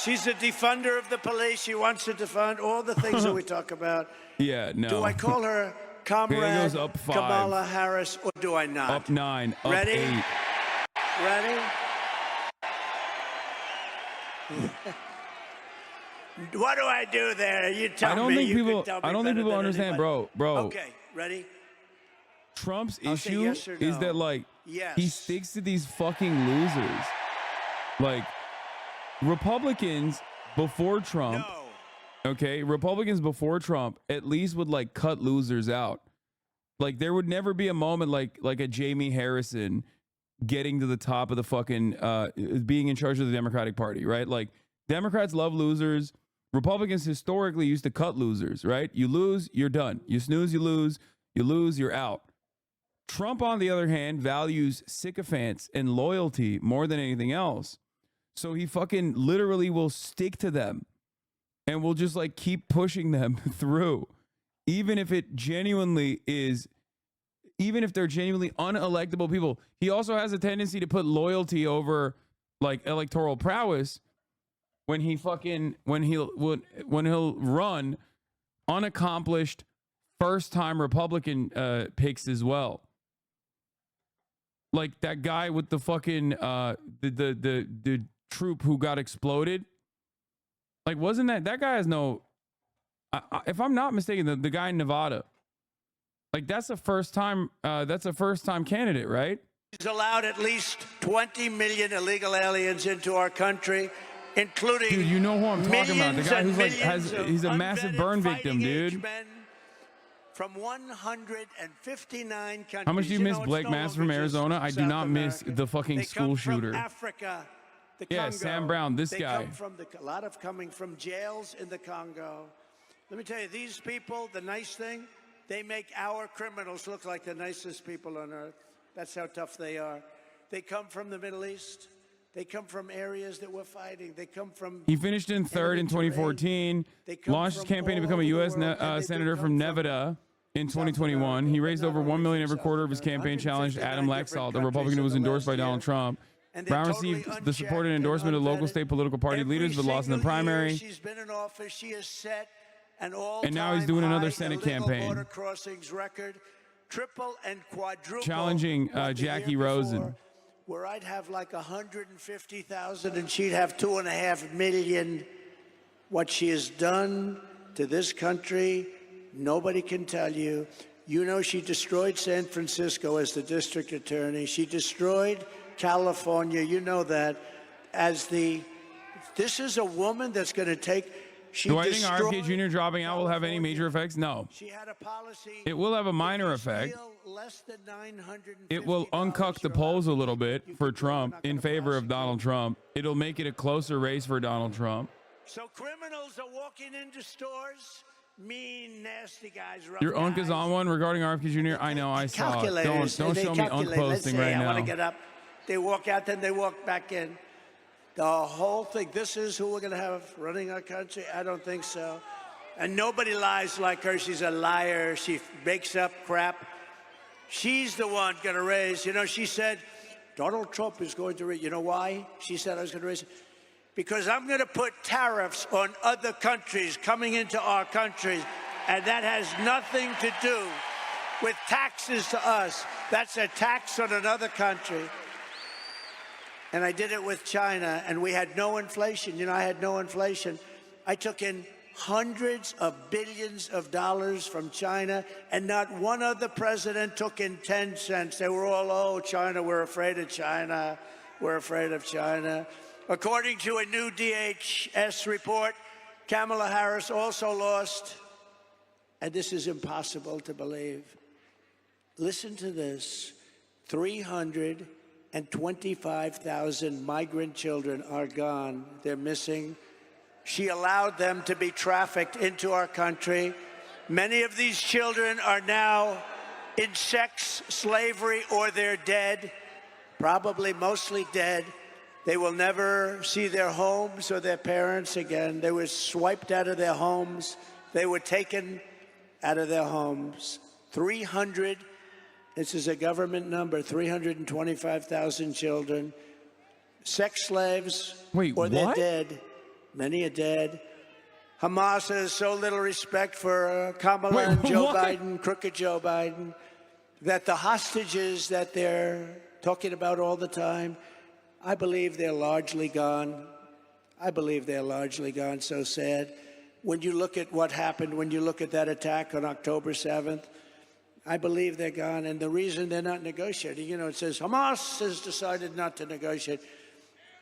S2: She's a defunder of the police. She wants to defund all the things that we talk about.
S1: Yeah, no.
S2: Do I call her Comrade
S1: up 5.
S2: Kamala Harris, or do I not?
S1: Up 9, up
S2: Ready?
S1: 8.
S2: Ready? What do I do there? You tell me.
S1: I don't think people understand, bro.
S2: Okay, ready?
S1: Trump's issue is that like he sticks to these fucking losers. Like Republicans before Trump. No. Okay, Republicans before Trump at least would like cut losers out. Like there would never be a moment like a Jamie Harrison getting to the top of the fucking being in charge of the Democratic Party, right? Like Democrats love losers. Republicans historically used to cut losers, right? You lose, you're done. You snooze, you lose, you're out. Trump, on the other hand, values sycophants and loyalty more than anything else. So he fucking literally will stick to them and will just like keep pushing them through. even if it genuinely is, even if they're genuinely unelectable people, he also has a tendency to put loyalty over like electoral prowess when he'll run unaccomplished first-time Republican picks as well. Like that guy with the fucking the troop who got exploded. Like, wasn't that guy has no? If I'm not mistaken, the guy in Nevada. Like that's a first time candidate, right?
S2: He's allowed at least 20 million illegal aliens into our country, including
S1: dude, you know who I'm talking about? The guy who's like he's a massive burn victim, dude.
S2: From 159 countries.
S1: How much do you miss Blake Massa from Arizona? I do not miss the fucking school shooter.
S2: Africa, the
S1: yeah,
S2: Congo.
S1: Sam Brown, this guy.
S2: A lot of coming from jails in the Congo. Let me tell you, these people, the nice thing, they make our criminals look like the nicest people on earth. That's how tough they are. They come from the Middle East. They come from areas that we're fighting. They come from...
S1: He finished in third in 2014, launched his campaign to become a U.S. Senator from Nevada in 2021. He raised over $1 million every quarter of his campaign, challenged Adam Laxalt, a Republican who was endorsed by Donald Trump. Brown received the support and endorsement of local state political party leaders, but lost in the primary.
S2: She's been in office. She has set an
S1: and now he's doing another Senate campaign.
S2: Border crossings record, triple and quadruple
S1: challenging Jackie Rosen.
S2: Where I'd have like 150,000 and she'd have 2.5 million. What she has done to this country, nobody can tell you. You know, she destroyed San Francisco as the district attorney. She destroyed California. You know that. This is a woman that's going to take.
S1: Do I think RFK Jr. dropping out will have any major effects? No.
S2: She had a policy.
S1: It will have a minor effect. It will uncuck the polls a little bit for Trump in favor of Donald Trump. It'll make it a closer race for Donald Trump.
S2: So criminals are walking into stores, mean, nasty guys.
S1: Your unk is on one regarding RFK Jr. I know, I saw it. Don't show me unk posting right now.
S2: I want to get up. They walk out, then they walk back in. The whole thing, this is who we're going to have running our country? I don't think so. And nobody lies like her. She's a liar. She makes up crap. She's the one going to raise. You know, she said, Donald Trump is going to raise. You know why? She said I was going to raise it. Because I'm going to put tariffs on other countries coming into our country. And that has nothing to do with taxes to us. That's a tax on another country. And I did it with China, and we had no inflation. You know, I had no inflation. I took in hundreds of billions of dollars from China, and not one other president took in 10 cents. They were all, oh, China, we're afraid of China. We're afraid of China. According to a new DHS report, Kamala Harris also lost, and this is impossible to believe. Listen to this, 325,000 migrant children are gone. They're missing. She allowed them to be trafficked into our country. Many of these children are now in sex slavery or they're dead, probably mostly dead. They will never see their homes or their parents again. They were swiped out of their homes. They were taken out of their homes. This is a government number, 325,000 children. Sex slaves, or they're dead. Many are dead. Hamas has so little respect for Kamala and Joe Biden, crooked Joe Biden, that the hostages that they're talking about all the time, I believe they're largely gone. I believe they're largely gone. So sad. When you look at what happened, when you look at that attack on October 7th, I believe they're gone. And the reason they're not negotiating, you know, it says Hamas has decided not to negotiate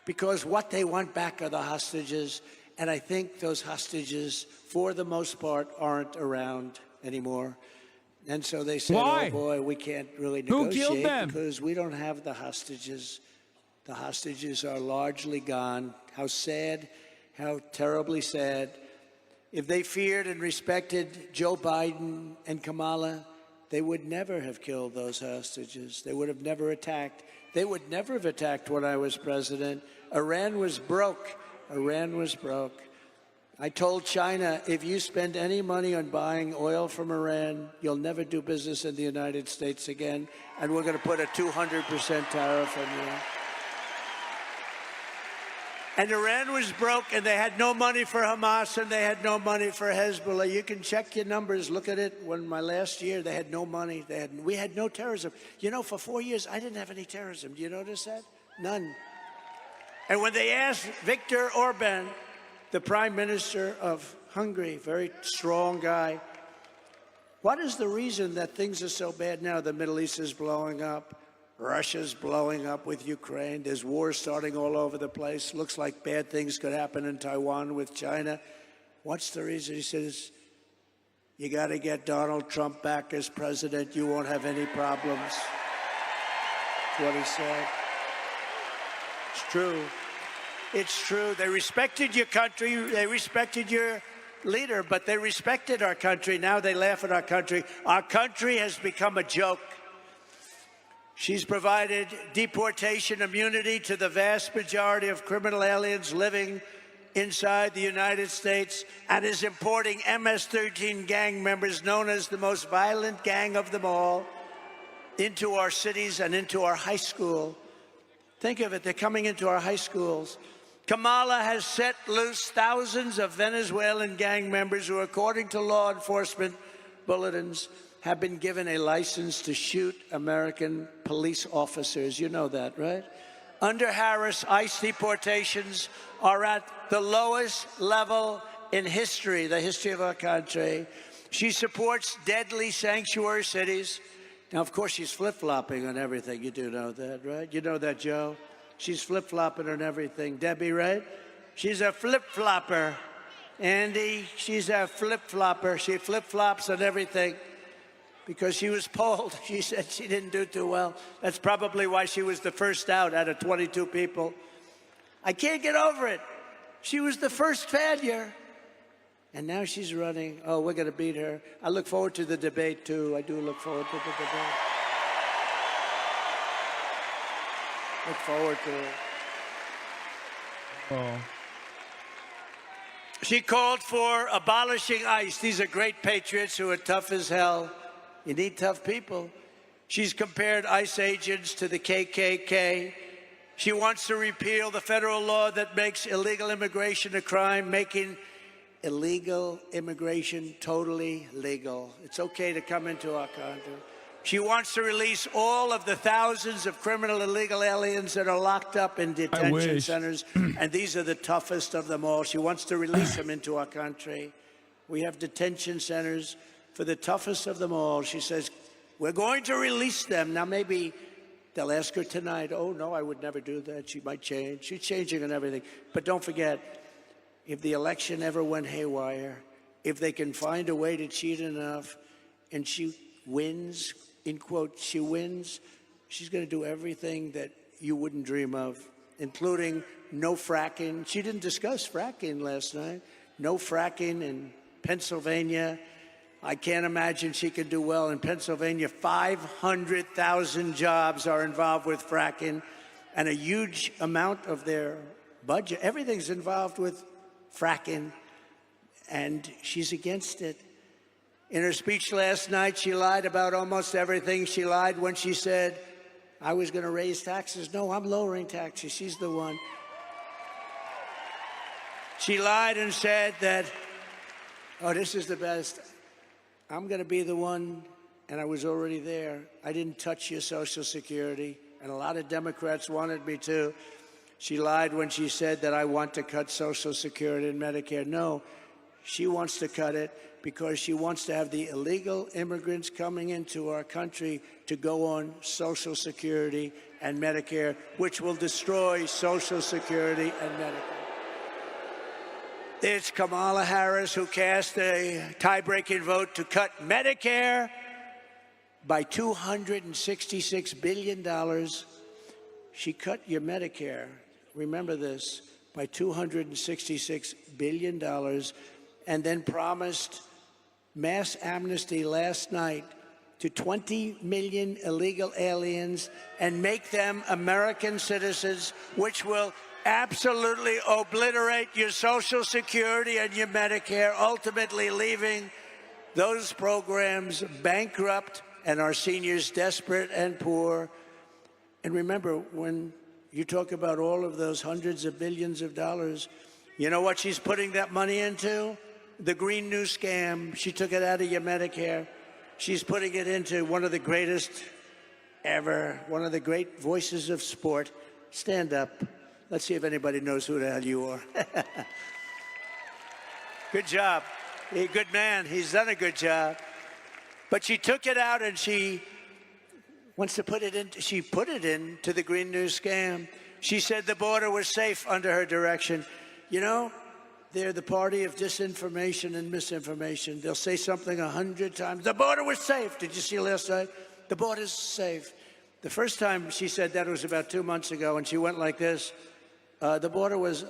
S2: because what they want back are the hostages. And I think those hostages, for the most part, aren't around anymore. And so they said, oh, boy, we can't really negotiate because we don't have the hostages. The hostages are largely gone. How sad, how terribly sad. If they feared and respected Joe Biden and Kamala, they would never have killed those hostages. They would have never attacked. They would never have attacked when I was president. Iran was broke. Iran was broke. I told China, if you spend any money on buying oil from Iran, you'll never do business in the United States again, and we're going to put a 200% tariff on you. And Iran was broke, and they had no money for Hamas, and they had no money for Hezbollah. You can check your numbers. Look at it. When my last year, they had no money. We had no terrorism. You know, for 4 years, I didn't have any terrorism. Do you notice that? None. And when they asked Viktor Orban, the prime minister of Hungary, very strong guy, what is the reason that things are so bad now? The Middle East is blowing up. Russia's blowing up with Ukraine. There's wars starting all over the place. Looks like bad things could happen in Taiwan with China. What's the reason? He says, you got to get Donald Trump back as president. You won't have any problems. That's what he said. It's true. It's true. They respected your country. They respected your leader, but they respected our country. Now they laugh at our country. Our country has become a joke. She's provided deportation immunity to the vast majority of criminal aliens living inside the United States and is importing MS-13 gang members, known as the most violent gang of them all, into our cities and into our high school. Think of it, they're coming into our high schools. Kamala has set loose thousands of Venezuelan gang members who, according to law enforcement bulletins, have been given a license to shoot American police officers. You know that, right? Under Harris, ICE deportations are at the lowest level in history, the history of our country. She supports deadly sanctuary cities. Now, of course, she's flip-flopping on everything. You do know that, right? You know that, Joe? She's flip-flopping on everything. Debbie, right? She's a flip-flopper. Andy, she's a flip-flopper. She flip-flops on everything. Because she was polled. She said she didn't do too well. That's probably why she was the first out of 22 people. I can't get over it. She was the first failure. And now she's running. Oh, we're going to beat her. I look forward to the debate, too. I do look forward to the debate. Look forward to it.
S1: Oh.
S2: She called for abolishing ICE. These are great patriots who are tough as hell. You need tough people. She's compared ICE agents to the KKK. She wants to repeal the federal law that makes illegal immigration a crime, making illegal immigration totally legal. It's okay to come into our country. She wants to release all of the thousands of criminal illegal aliens that are locked up in detention centers, and these are the toughest of them all. She wants to release them into our country. We have detention centers for the toughest of them all. She says, we're going to release them. Now, maybe they'll ask her tonight, oh, no, I would never do that. She might change. She's changing on everything. But don't forget, if the election ever went haywire, if they can find a way to cheat enough and she wins, in quote, she wins, she's going to do everything that you wouldn't dream of, including no fracking. She didn't discuss fracking last night. No fracking in Pennsylvania. I can't imagine she could do well in Pennsylvania. 500,000 jobs are involved with fracking, and a huge amount of their budget, everything's involved with fracking, and she's against it. In her speech last night, she lied about almost everything. She lied when she said, I was going to raise taxes. No, I'm lowering taxes. She's the one. She lied and said that, oh, this is the best. I'm going to be the one, and I was already there. I didn't touch your Social Security, and a lot of Democrats wanted me to. She lied when she said that I want to cut Social Security and Medicare. No, she wants to cut it because she wants to have the illegal immigrants coming into our country to go on Social Security and Medicare, which will destroy Social Security and Medicare. It's Kamala Harris who cast a tie-breaking vote to cut Medicare by $266 billion. She cut your Medicare, remember this, by $266 billion, and then promised mass amnesty last night to 20 million illegal aliens and make them American citizens, which will absolutely obliterate your Social Security and your Medicare, ultimately leaving those programs bankrupt and our seniors desperate and poor. And remember, when you talk about all of those hundreds of billions of dollars, you know what she's putting that money into? The Green New Scam. She took it out of your Medicare. She's putting it into one of the greatest ever, one of the great voices of sport. Stand up. Let's see if anybody knows who the hell you are. Good job. He's a good man. He's done a good job. But she took it out and she wants to put it in. She put it into the Green New Scam. She said the border was safe under her direction. You know, they're the party of disinformation and misinformation. They'll say something 100 times. The border was safe. Did you see last night? The border's safe. The first time she said that was about 2 months ago, and she went like this. The border was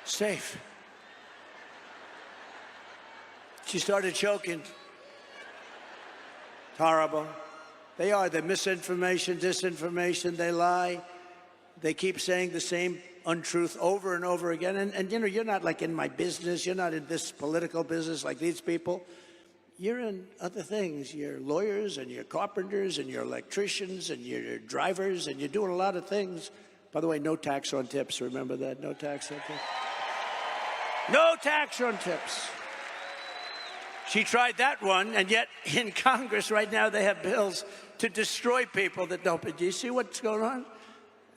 S2: safe. She started choking. Horrible. They are the misinformation, disinformation. They lie. They keep saying the same untruth over and over again. And you know, you're not like in my business. You're not in this political business like these people. You're in other things. You're lawyers and you're carpenters and you're electricians and you're drivers and you're doing a lot of things. By the way, no tax on tips. Remember that? No tax on tips. No tax on tips. She tried that one, and yet in Congress right now they have bills to destroy people that don't. Do you see what's going on?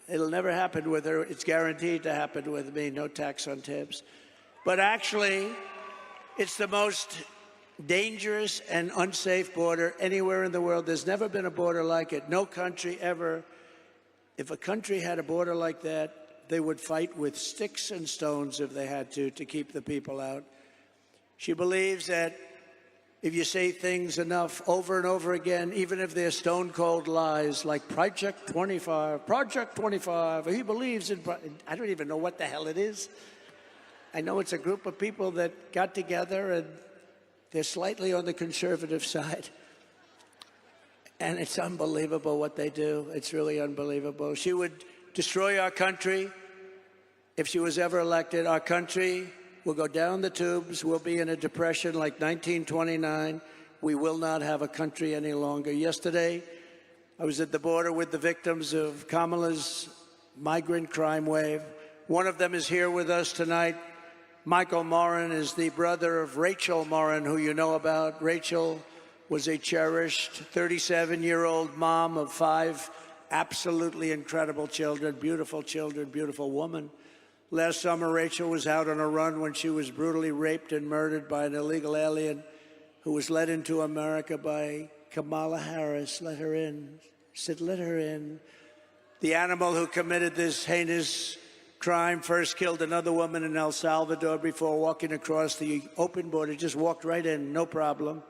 S2: It'll never happen with her. It's guaranteed to happen with me. No tax on tips. But actually, it's the most dangerous and unsafe border anywhere in the world. There's never been a border like it. No country ever. If a country had a border like that, they would fight with sticks and stones if they had to keep the people out. She believes that if you say things enough over and over again, even if they're stone-cold lies, like Project 25, he believes in... I don't even know what the hell it is. I know it's a group of people that got together and they're slightly on the conservative side. And it's unbelievable what they do. It's really unbelievable. She would destroy our country if she was ever elected. Our country will go down the tubes. We'll be in a depression like 1929. We will not have a country any longer. Yesterday, I was at the border with the victims of Kamala's migrant crime wave. One of them is here with us tonight. Michael Morin is the brother of Rachel Morin, who you know about. Rachel was a cherished 37-year-old mom of 5 absolutely incredible children, beautiful woman. Last summer, Rachel was out on a run when she was brutally raped and murdered by an illegal alien who was led into America by Kamala Harris. Let her in. Said, let her in. The animal who committed this heinous crime first killed another woman in El Salvador before walking across the open border. Just walked right in, no problem.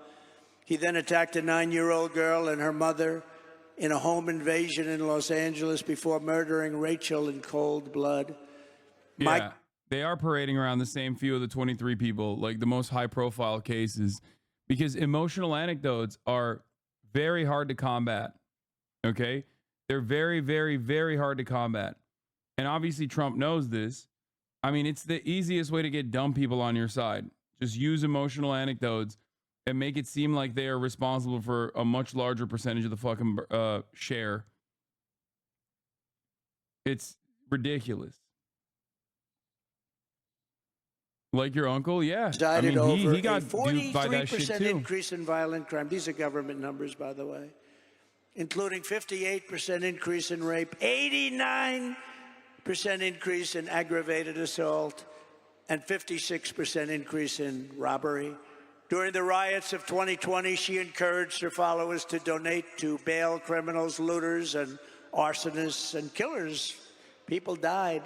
S2: He then attacked a 9-year-old girl and her mother in a home invasion in Los Angeles before murdering Rachel in cold blood.
S1: Yeah, they are parading around the same few of the 23 people, like the most high-profile cases, because emotional anecdotes are very hard to combat, okay? They're very, very, very hard to combat. And obviously Trump knows this. I mean, it's the easiest way to get dumb people on your side. Just use emotional anecdotes and make it seem like they are responsible for a much larger percentage of the fucking share. It's ridiculous. Like your uncle, yeah. I mean, he got duped by that shit too.
S2: 43% increase in violent crime. These are government numbers, by the way. Including 58% increase in rape, 89% increase in aggravated assault, and 56% increase in robbery. During the riots of 2020, she encouraged her followers to donate to bail criminals, looters, and arsonists and killers. People died,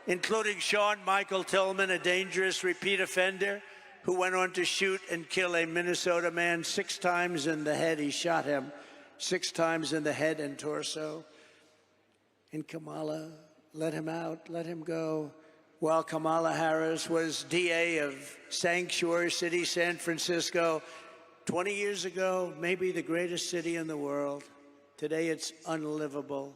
S2: including Sean Michael Tillman, a dangerous repeat offender who went on to shoot and kill a Minnesota man 6 times in the head. He shot him 6 times in the head and torso. And Kamala, let him out, let him go. while Kamala Harris was DA of Sanctuary City, San Francisco, 20 years ago, maybe the greatest city in the world. Today, it's unlivable.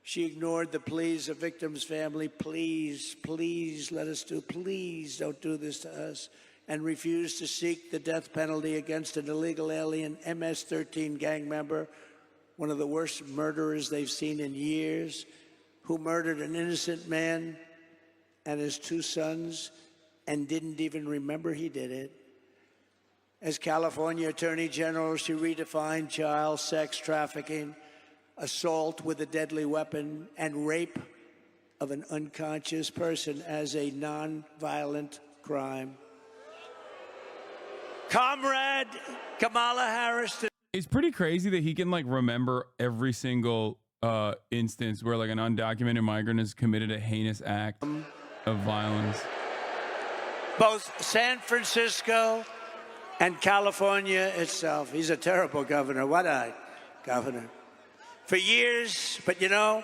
S2: She ignored the pleas of victims' family. Please, please, please don't do this to us. And refused to seek the death penalty against an illegal alien MS-13 gang member, one of the worst murderers they've seen in years, who murdered an innocent man and his 2 sons and didn't even remember he did it. As California Attorney General, she redefined child sex trafficking, assault with a deadly weapon, and rape of an unconscious person as a non-violent crime. Comrade Kamala Harris.
S1: It's pretty crazy that he can like remember every single instance where like an undocumented migrant has committed a heinous act of violence.
S2: Both San Francisco and California itself. He's a terrible governor. What a governor. For years, but you know,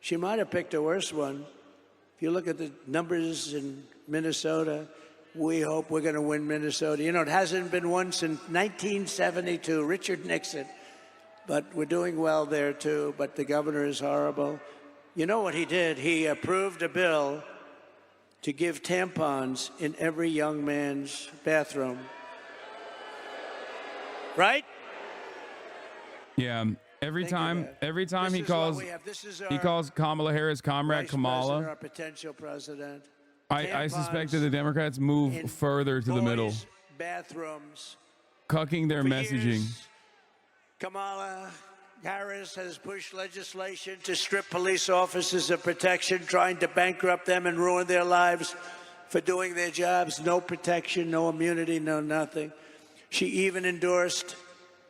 S2: she might have picked a worse one. If you look at the numbers in Minnesota, we hope we're going to win Minnesota. You know, it hasn't been won since 1972, Richard Nixon. But we're doing well there, too. But the governor is horrible. You know what he did? He approved a bill to give tampons in every young man's bathroom. Right?
S1: Yeah. Every time he calls Kamala Harris Comrade Kamala.
S2: Our potential president.
S1: I suspect that the Democrats move further to the middle,
S2: bathrooms,
S1: cucking their messaging.
S2: Kamala Harris has pushed legislation to strip police officers of protection, trying to bankrupt them and ruin their lives for doing their jobs. No protection, no immunity, no nothing. She even endorsed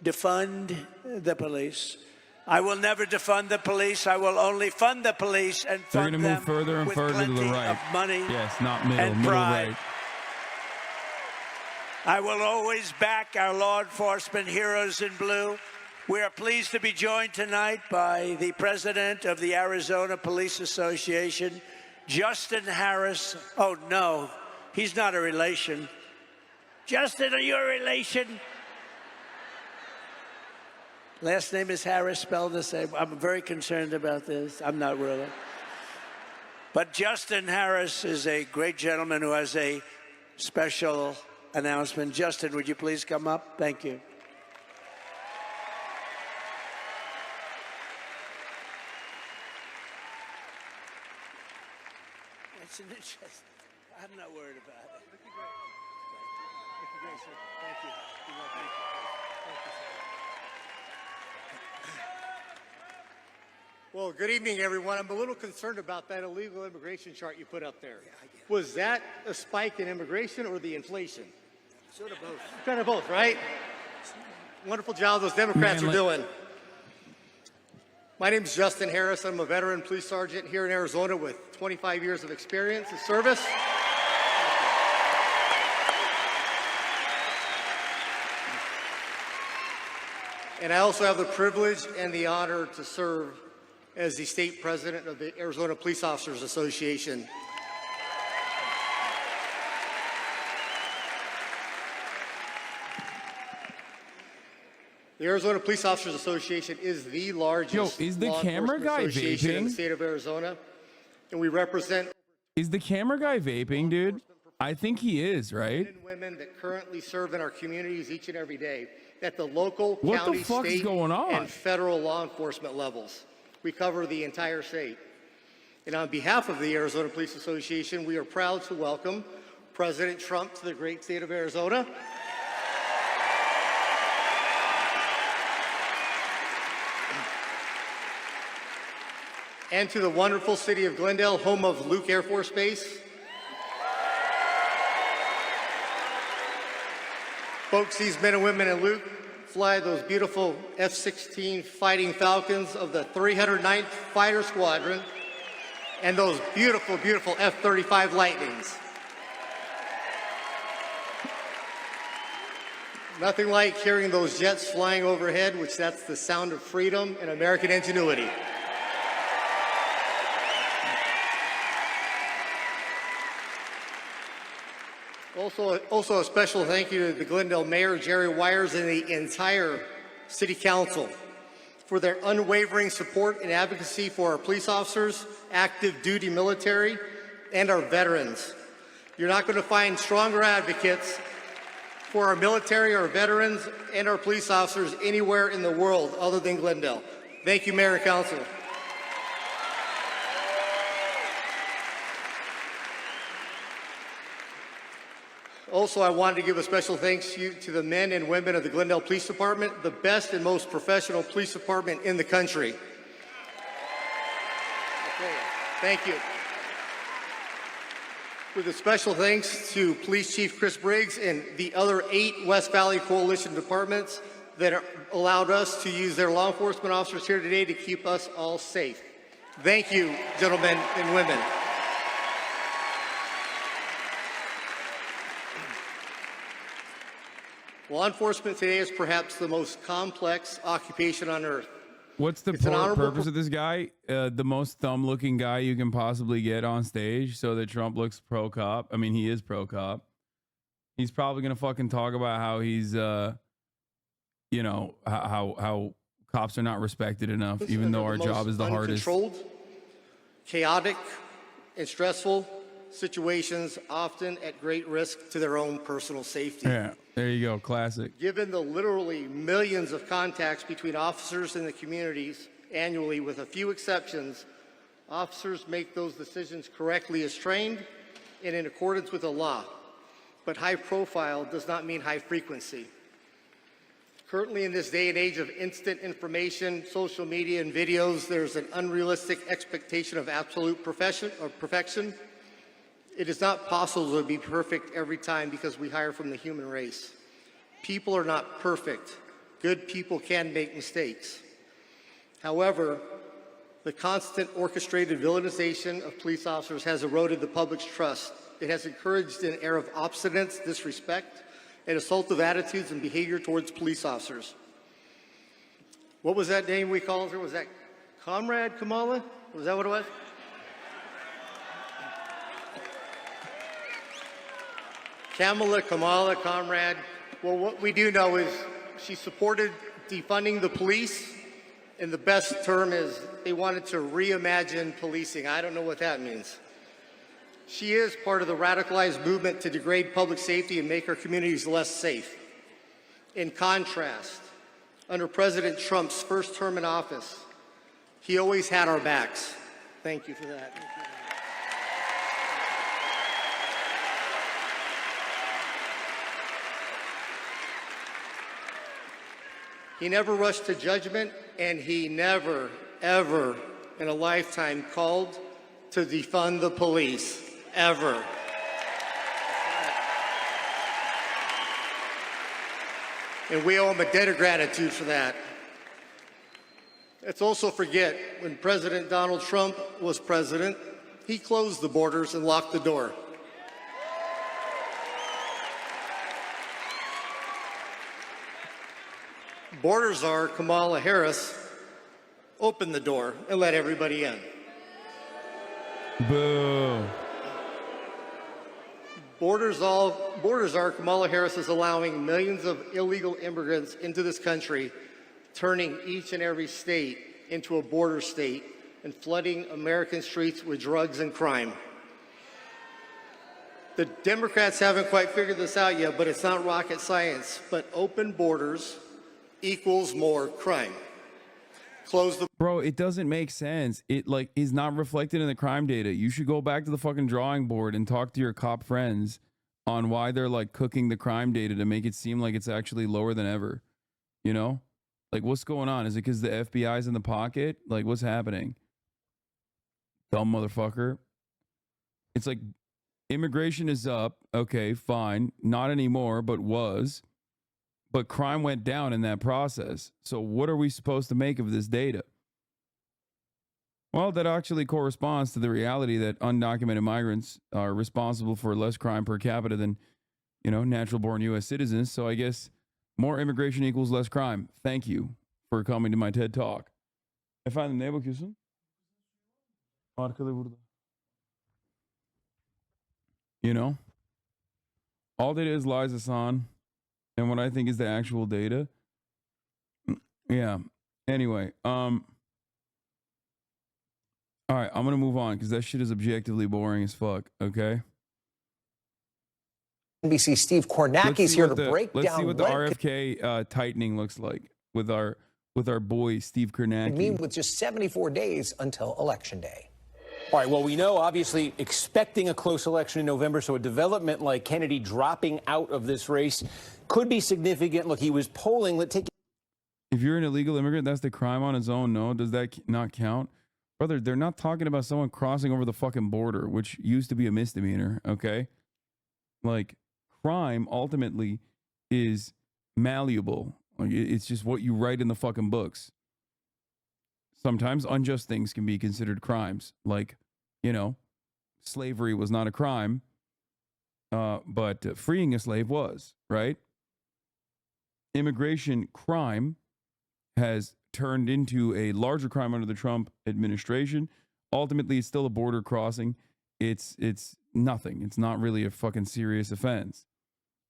S2: defund the police. I will never defund the police. I will only fund the police and fund them.
S1: They're going to move further and further to the right.
S2: Of money,
S1: yes, not middle,
S2: and
S1: middle
S2: pride.
S1: right.
S2: I will always back our law enforcement heroes in blue. We are pleased to be joined tonight by the president of the Arizona Police Association, Justin Harris. Oh, no, he's not a relation. Justin, are you a relation? Last name is Harris, spelled the same. I'm very concerned about this. I'm not really. But Justin Harris is a great gentleman who has a special announcement. Justin, would you please come up? Thank you. It's an interesting. I'm not worried about it. Thank you, great, sir. Thank you. Thank you. Thank you, sir.
S4: Well, good evening, everyone. I'm a little concerned about that illegal immigration chart you put up there. Was that a spike in immigration or the inflation?
S2: Sort of both.
S4: Kind of both, right? Wonderful job those Democrats are doing. My name is Justin Harris. I'm a veteran police sergeant here in Arizona with 25 years of experience in service. And I also have the privilege and the honor to serve as the state president of the Arizona Police Officers Association. The Arizona Police Officers Association is the largest
S1: is the camera guy
S4: association in the
S1: vaping?
S4: state of Arizona, and we represent
S1: Is the camera guy vaping, dude? I think he is, right?
S4: men and women that currently serve in our communities each and every day at the local,
S1: What
S4: county,
S1: the fuck is
S4: state,
S1: going on?
S4: and federal law enforcement levels. We cover the entire state. And on behalf of the Arizona Police Association, we are proud to welcome President Trump to the great state of Arizona. And to the wonderful city of Glendale, home of Luke Air Force Base. Folks, these men and women in Luke fly those beautiful F-16 Fighting Falcons of the 309th Fighter Squadron and those beautiful, beautiful F-35 Lightnings. Nothing like hearing those jets flying overhead, which that's the sound of freedom and American ingenuity. Also a special thank you to the Glendale Mayor, Jerry Wires, and the entire City Council for their unwavering support and advocacy for our police officers, active duty military, and our veterans. You're not going to find stronger advocates for our military, our veterans, and our police officers anywhere in the world other than Glendale. Thank you, Mayor and Council. Also, I wanted to give a special thanks to the men and women of the Glendale Police Department, the best and most professional police department in the country. Okay, thank you. With a special thanks to Police Chief Chris Briggs and the other 8 West Valley Coalition departments that allowed us to use their law enforcement officers here today to keep us all safe. Thank you, gentlemen and women. Law enforcement today is perhaps the most complex occupation on earth.
S1: What's the purpose of this guy? The most thumb-looking guy you can possibly get on stage so that Trump looks pro-cop. I mean, he is pro-cop. He's probably going to fucking talk about how he's, you know, how cops are not respected enough, even though our job is the hardest.
S4: Uncontrolled, chaotic, and stressful situations, often at great risk to their own personal safety.
S1: Yeah, there you go, classic.
S4: Given the literally millions of contacts between officers and the communities annually, with a few exceptions, officers make those decisions correctly as trained and in accordance with the law. But high profile does not mean high frequency. Currently, in this day and age of instant information, social media, and videos, there's an unrealistic expectation of absolute perfection. It is not possible to be perfect every time because we hire from the human race. People are not perfect. Good people can make mistakes. However, the constant orchestrated villainization of police officers has eroded the public's trust. It has encouraged an air of obstinance, disrespect, and assaultive attitudes and behavior towards police officers. What was that name we called her? Was that Comrade Kamala? Was that what it was? Kamala, Comrade. Well, what we do know is she supported defunding the police, and the best term is they wanted to reimagine policing. I don't know what that means. She is part of the radicalized movement to degrade public safety and make our communities less safe. In contrast, under President Trump's first term in office, he always had our backs. Thank you for that. He never rushed to judgment, and he never, ever in a lifetime called to defund the police, ever. And we owe him a debt of gratitude for that. Let's also forget, when President Donald Trump was president, he closed the borders and locked the door. Border czar Kamala Harris opened the door and let everybody in.
S1: Boo.
S4: Border czar Kamala Harris is allowing millions of illegal immigrants into this country, turning each and every state into a border state and flooding American streets with drugs and crime. The Democrats haven't quite figured this out yet, but it's not rocket science. But open borders equals more crime. Close the—
S1: Bro, it doesn't make sense. It like is not reflected in the crime data. You should go back to the fucking drawing board and talk to your cop friends on why they're like cooking the crime data to make it seem like it's actually lower than ever. You know? Like, what's going on? Is it because the FBI's in the pocket? Like, what's happening? Dumb motherfucker. It's like immigration is up. Okay, fine. Not anymore, but was. But crime went down in that process. So what are we supposed to make of this data? Well, that actually corresponds to the reality that undocumented migrants are responsible for less crime per capita than, you know, natural-born U.S. citizens. So I guess more immigration equals less crime. Thank you for coming to my TED Talk. Efendim, neye bakıyorsun? Arkada burada. You know? All data is lies, Hasan. And what I think is the actual data. Yeah. Anyway, all right, I'm gonna move on because that shit is objectively boring as fuck. Okay.
S5: NBC Steve Kornacki's here to break down.
S1: Let's see what the RFK tightening looks like with our boy Steve Kornacki.
S5: Mean with just 74 days until Election Day.
S6: All right, well, we know, obviously, expecting a close election in November, so a development like Kennedy dropping out of this race could be significant. Look, he was polling. Let's take.
S1: If you're an illegal immigrant, that's the crime on its own. No, does that not count? Brother, they're not talking about someone crossing over the fucking border, which used to be a misdemeanor, okay? Like, crime ultimately is malleable. Like, it's just what you write in the fucking books. Sometimes unjust things can be considered crimes. Like, you know, slavery was not a crime, but freeing a slave was, right? Immigration crime has turned into a larger crime under the Trump administration. Ultimately, it's still a border crossing. It's nothing. It's not really a fucking serious offense.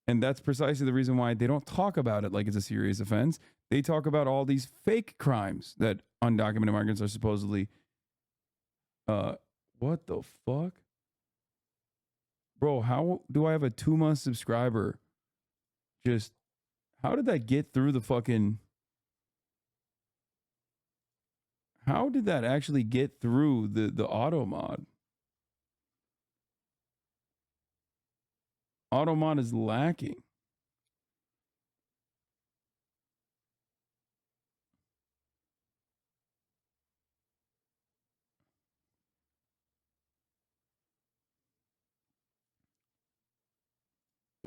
S1: And that's precisely the reason why they don't talk about it like it's a serious offense. They talk about all these fake crimes that undocumented migrants are supposedly. What the fuck? Bro, how do I have a 2-month subscriber? Just, how did that get through the fucking... How did that actually get through the auto mod? Auto mod is lacking.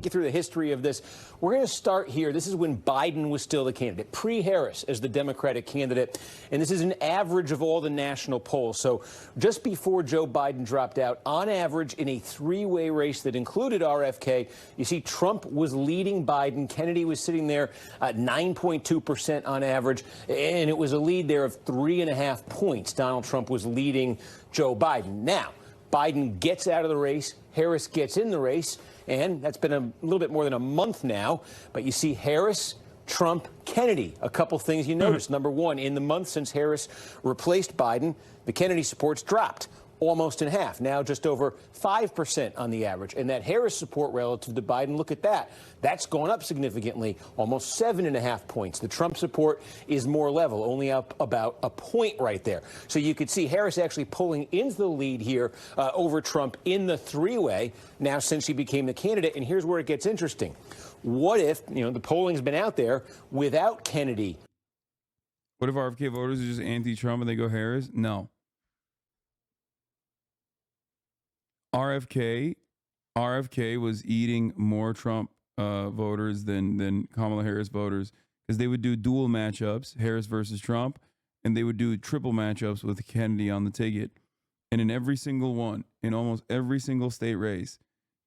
S6: Get through the history of this. We're going to start here. This is when Biden was still the candidate, pre-Harris as the Democratic candidate. And this is an average of all the national polls. So just before Joe Biden dropped out, on average, in a three-way race that included RFK, you see Trump was leading Biden. Kennedy was sitting there at 9.2% on average. And it was a lead there of 3.5 points. Donald Trump was leading Joe Biden. Now, Biden gets out of the race. Harris gets in the race. And that's been a little bit more than a month now. But you see Harris, Trump, Kennedy. A couple things you notice. Number one, in the month since Harris replaced Biden, the Kennedy support's dropped almost in half, now just over 5% on the average. And that Harris support relative to Biden, look at that. That's gone up significantly, almost 7.5 points. The Trump support is more level, only up about a point right there. So you could see Harris actually pulling into the lead here over Trump in the three-way now since he became the candidate. And here's where it gets interesting. What if, the polling's been out there without Kennedy?
S1: What if RFK voters are just anti-Trump and they go Harris? No. RFK was eating more Trump voters than Kamala Harris voters because they would do dual matchups, Harris versus Trump, and they would do triple matchups with Kennedy on the ticket. And in every single one, in almost every single state race,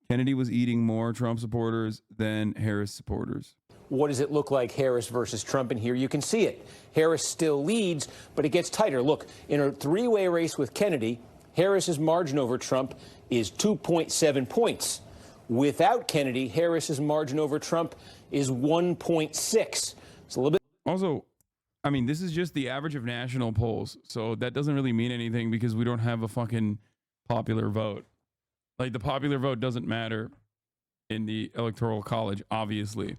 S1: Kennedy was eating more Trump supporters than Harris supporters.
S6: What does it look like, Harris versus Trump? And here you can see it. Harris still leads, but it gets tighter. Look, in a three-way race with Kennedy, Harris's margin over Trump is 2.7 points. Without Kennedy, Harris's margin over Trump is 1.6. It's a little bit.
S1: Also, I mean, this is just the average of national polls, so that doesn't really mean anything because we don't have a fucking popular vote. Like, the popular vote doesn't matter in the Electoral College, obviously.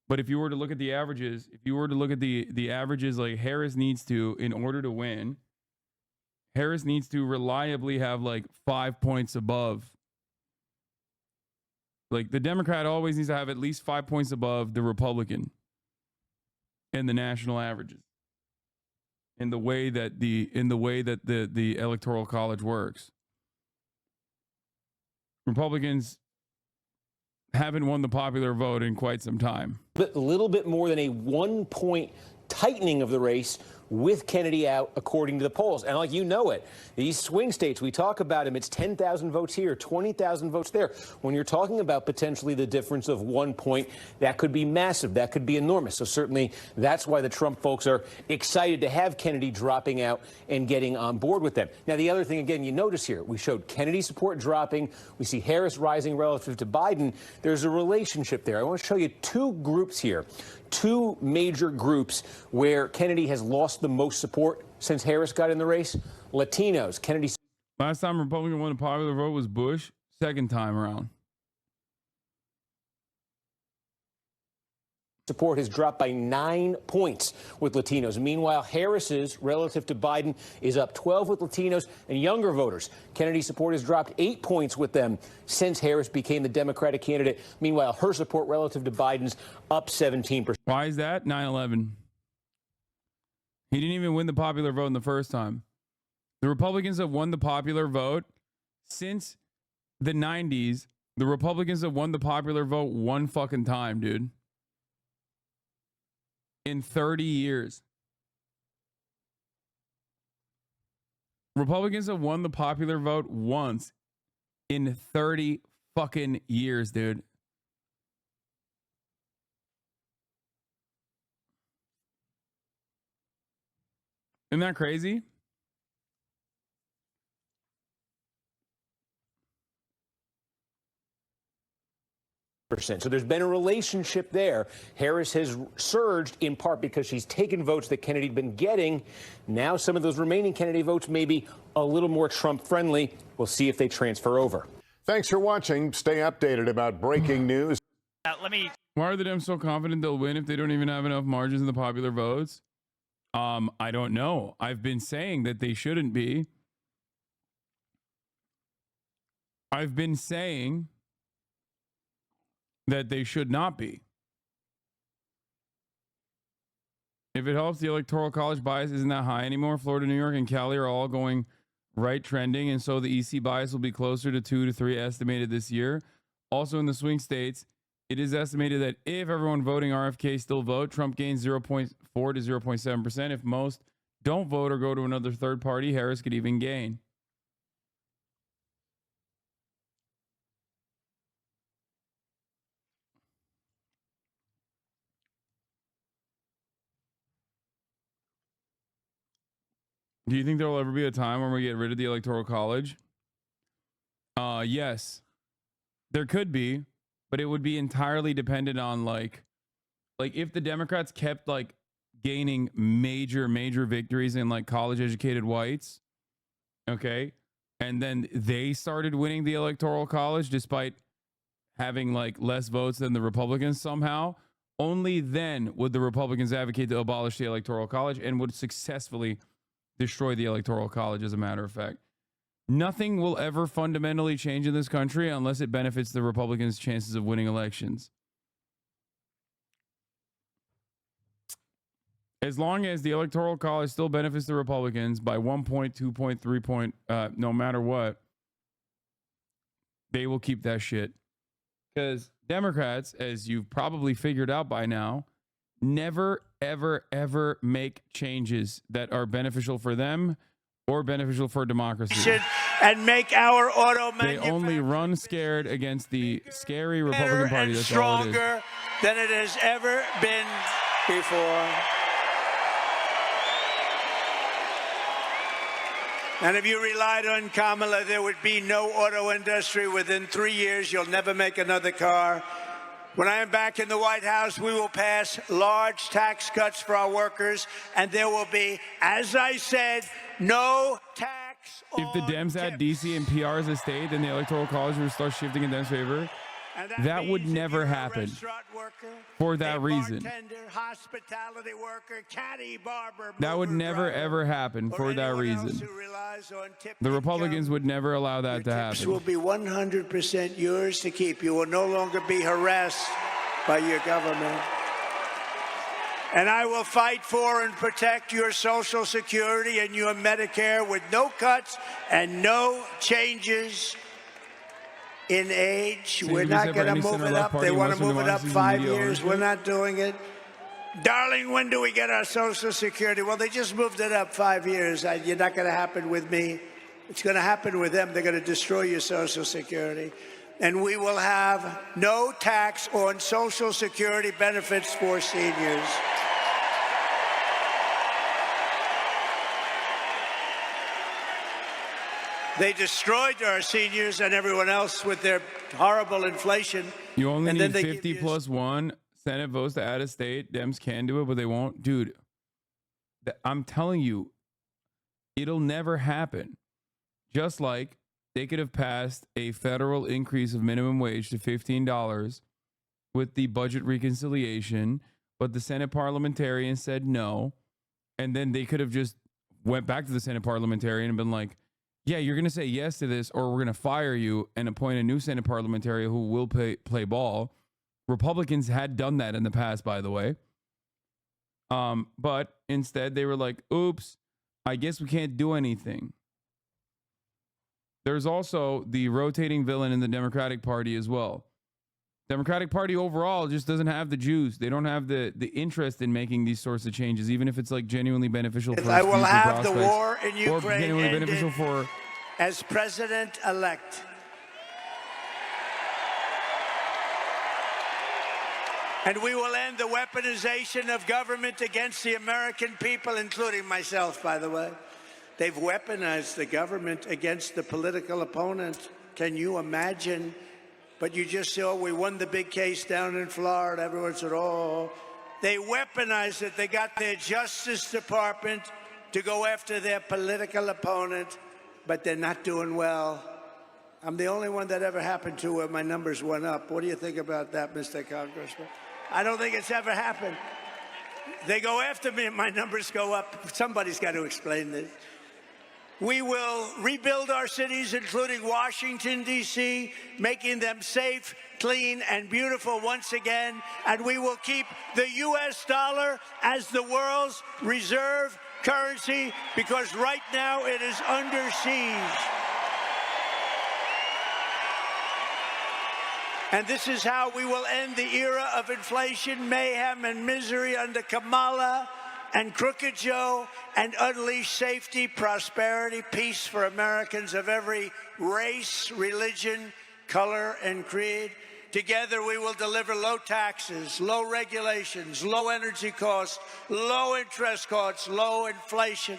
S1: But if you were to look at the averages, the averages, like Harris needs to, in order to win, Harris needs to reliably have like 5 points above. Like, the Democrat always needs to have at least 5 points above the Republican in the national averages. In the way that the Electoral College works. Republicans haven't won the popular vote in quite some time.
S6: A little bit more than a 1 point tightening of the race with Kennedy out, according to the polls. And like you know it, these swing states, we talk about them, it's 10,000 votes here, 20,000 votes there. When you're talking about potentially the difference of 1 point, that could be massive. That could be enormous. So certainly that's why the Trump folks are excited to have Kennedy dropping out and getting on board with them. Now, the other thing, again, you notice here, we showed Kennedy support dropping. We see Harris rising relative to Biden. There's a relationship there. I want to show you two groups here, two major groups where Kennedy has lost the most support since Harris got in the race. Latinos. Kennedy.
S1: Last time a Republican won a popular vote was Bush. Second time around.
S6: Support has dropped by 9 points with Latinos. Meanwhile, Harris's, relative to Biden, is up 12 with Latinos and younger voters. Kennedy's support has dropped 8 points with them since Harris became the Democratic candidate. Meanwhile, her support relative to Biden's up 17%.
S1: Why is that? 9/11. He didn't even win the popular vote in the first time. The Republicans have won the popular vote since the 90s. The Republicans have won the popular vote one fucking time, dude. In 30 years. Republicans have won the popular vote once in 30 fucking years, dude. Isn't that crazy?
S6: So there's been a relationship there. Harris has surged in part because she's taken votes that Kennedy had been getting. Now some of those remaining Kennedy votes may be a little more Trump friendly. We'll see if they transfer over.
S7: Thanks for watching. Stay updated about breaking news.
S1: Why are the Dems so confident they'll win if they don't even have enough margins in the popular votes? I don't know. I've been saying that they shouldn't be. I've been saying that they should not be. If it helps, the Electoral College bias isn't that high anymore. Florida, New York, and Cali are all going right trending, and so the EC bias will be closer to 2 to 3 estimated this year. Also in the swing states, it is estimated that if everyone voting RFK still vote, Trump gains 0.4 to 0.7%. If most don't vote or go to another third party, Harris could even gain. Do you think there will ever be a time when we get rid of the Electoral College? Yes. There could be, but it would be entirely dependent on like if the Democrats kept like gaining major victories in like college educated whites, okay? And then they started winning the Electoral College despite having like less votes than the Republicans somehow. Only then would the Republicans advocate to abolish the Electoral College and would successfully destroy the Electoral College, as a matter of fact. Nothing will ever fundamentally change in this country unless it benefits the Republicans' chances of winning elections. As long as the Electoral College still benefits the Republicans by 1 point, 2 point, 3 point, no matter what, they will keep that shit. Because Democrats, as you've probably figured out by now, never, ever, ever make changes that are beneficial for them or beneficial for democracy.
S2: And make our auto
S1: They only run scared against the scary Republican Party. That's all it is.
S2: Stronger than it has ever been before. And if you relied on Kamala, there would be no auto industry. Within 3 years, you'll never make another car. When I am back in the White House, we will pass large tax cuts for our workers, and there will be, as I said, no tax on
S1: If the Dems had
S2: tips.
S1: DC and PR as a state, then the Electoral College would start shifting in Dems' favor.
S2: And
S1: That would
S2: means if
S1: never
S2: you're a
S1: happen
S2: restaurant worker,
S1: for that
S2: a
S1: reason.
S2: bartender, hospitality worker, caddy, barber,
S1: That would
S2: mover,
S1: never,
S2: driver,
S1: ever happen
S2: or
S1: for that
S2: anyone else
S1: reason.
S2: who relies on tip
S1: The
S2: income,
S1: Republicans would never allow that to
S2: your tips
S1: happen.
S2: will be 100% yours to keep. You will no longer be harassed by your government. And I will fight for and protect your Social Security and your Medicare with no cuts and no changes in age.
S1: Same
S2: We're
S1: as
S2: not
S1: ever
S2: going to
S1: any
S2: move
S1: center
S2: it
S1: left
S2: up.
S1: party
S2: They
S1: in
S2: want to
S1: Western
S2: move it up
S1: democracies and
S2: 5
S1: media
S2: years. We're
S1: ownership.
S2: not doing it. Darling, when do we get our Social Security? Well, they just moved it up 5 years. You're not going to happen with me. It's going to happen with them. They're going to destroy your Social Security. And we will have no tax on Social Security benefits for seniors. They destroyed our seniors and everyone else with their horrible inflation.
S1: You only
S2: and
S1: need 50 plus 1 Senate votes to add a state. Dems can do it, but they won't. Dude, I'm telling you, it'll never happen. Just like they could have passed a federal increase of minimum wage to $15 with the budget reconciliation, but the Senate parliamentarians said no. And then they could have just went back to the Senate parliamentarian and been like, yeah, you're going to say yes to this, or we're going to fire you and appoint a new Senate parliamentarian who will play ball. Republicans had done that in the past, by the way. But instead, they were like, oops, I guess we can't do anything. There's also the rotating villain in the Democratic Party as well. Democratic Party overall just doesn't have the juice. They don't have the interest in making these sorts of changes, even if it's like genuinely beneficial for
S2: I will have the war in Ukraine
S1: genuinely beneficial for
S2: as president-elect. And we will end the weaponization of government against the American people, including myself, by the way. They've weaponized the government against the political opponent. Can you imagine? But you just saw we won the big case down in Florida. Everyone said, oh, they weaponized it. They got their Justice Department to go after their political opponent, but they're not doing well. I'm the only one that ever happened to where my numbers went up. What do you think about that, Mr. Congressman? I don't think it's ever happened. They go after me and my numbers go up. Somebody's got to explain this. We will rebuild our cities, including Washington, D.C., making them safe, clean, and beautiful once again. And we will keep the U.S. dollar as the world's reserve currency, because right now it is under siege. And this is how we will end the era of inflation, mayhem, and misery under Kamala and Crooked Joe, and unleash safety, prosperity, peace for Americans of every race, religion, color, and creed. Together, we will deliver low taxes, low regulations, low energy costs, low interest costs, low inflation.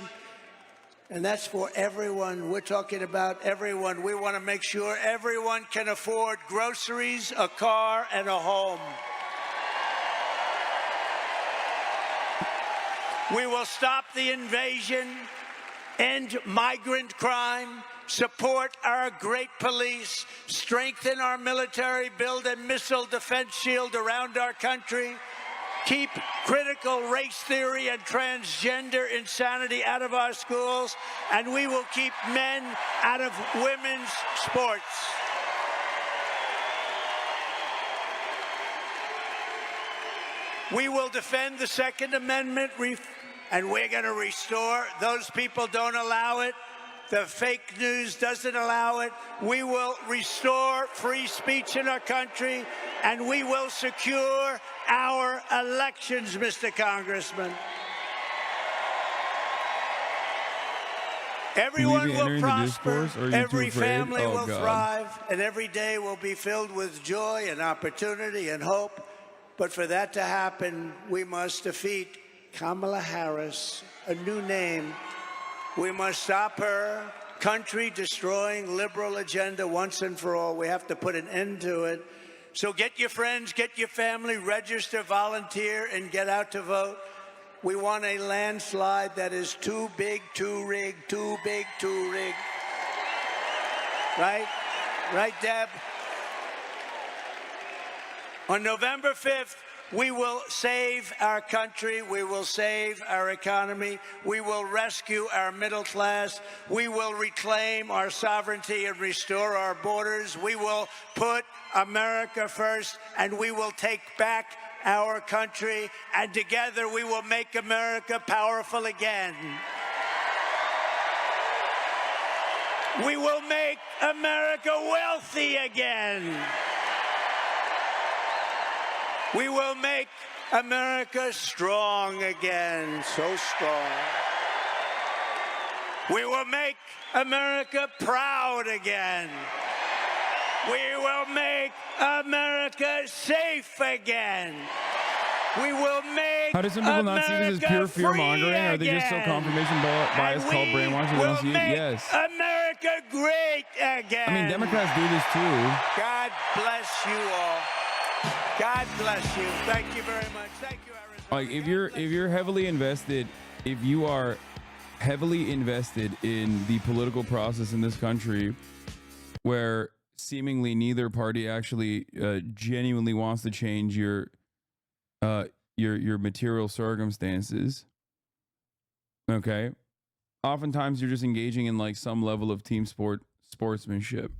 S2: And that's for everyone. We're talking about everyone. We want to make sure everyone can afford groceries, a car, and a home. We will stop the invasion, end migrant crime, support our great police, strengthen our military, build a missile defense shield around our country, keep critical race theory and transgender insanity out of our schools, and we will keep men out of women's sports. We will defend the Second Amendment, and we're going to restore. Those people don't allow it. The fake news doesn't allow it. We will restore free speech in our country, and we will secure our elections, Mr. Congressman. Everyone will prosper, every family will thrive, and every day will be filled with joy and opportunity and hope. But for that to happen, we must defeat Kamala Harris, a new name. We must stop her country-destroying liberal agenda once and for all. We have to put an end to it. So get your friends, get your family, register, volunteer, and get out to vote. We want a landslide that is too big, too rigged, too big, too rigged. Right? Right, Deb? On November 5th, we will save our country. We will save our economy. We will rescue our middle class. We will reclaim our sovereignty and restore our borders. We will put America first, and we will take back our country. And together, we will make America powerful again. We will make America wealthy again. We will make America strong again, so strong. We will make America proud again. We will make America safe again. We will make
S1: How do some people not see this as pure fear mongering? Are they just so confirmation bias called brainwashing? They don't see it? Yes.
S2: America great again.
S1: I mean, Democrats do this too.
S2: God bless you all. God bless you. Thank you very much. Thank you, Arizona.
S1: Like if you're heavily invested, if you are heavily invested in the political process in this country, where seemingly neither party actually genuinely wants to change your material circumstances, okay, oftentimes you're just engaging in like some level of team sportsmanship.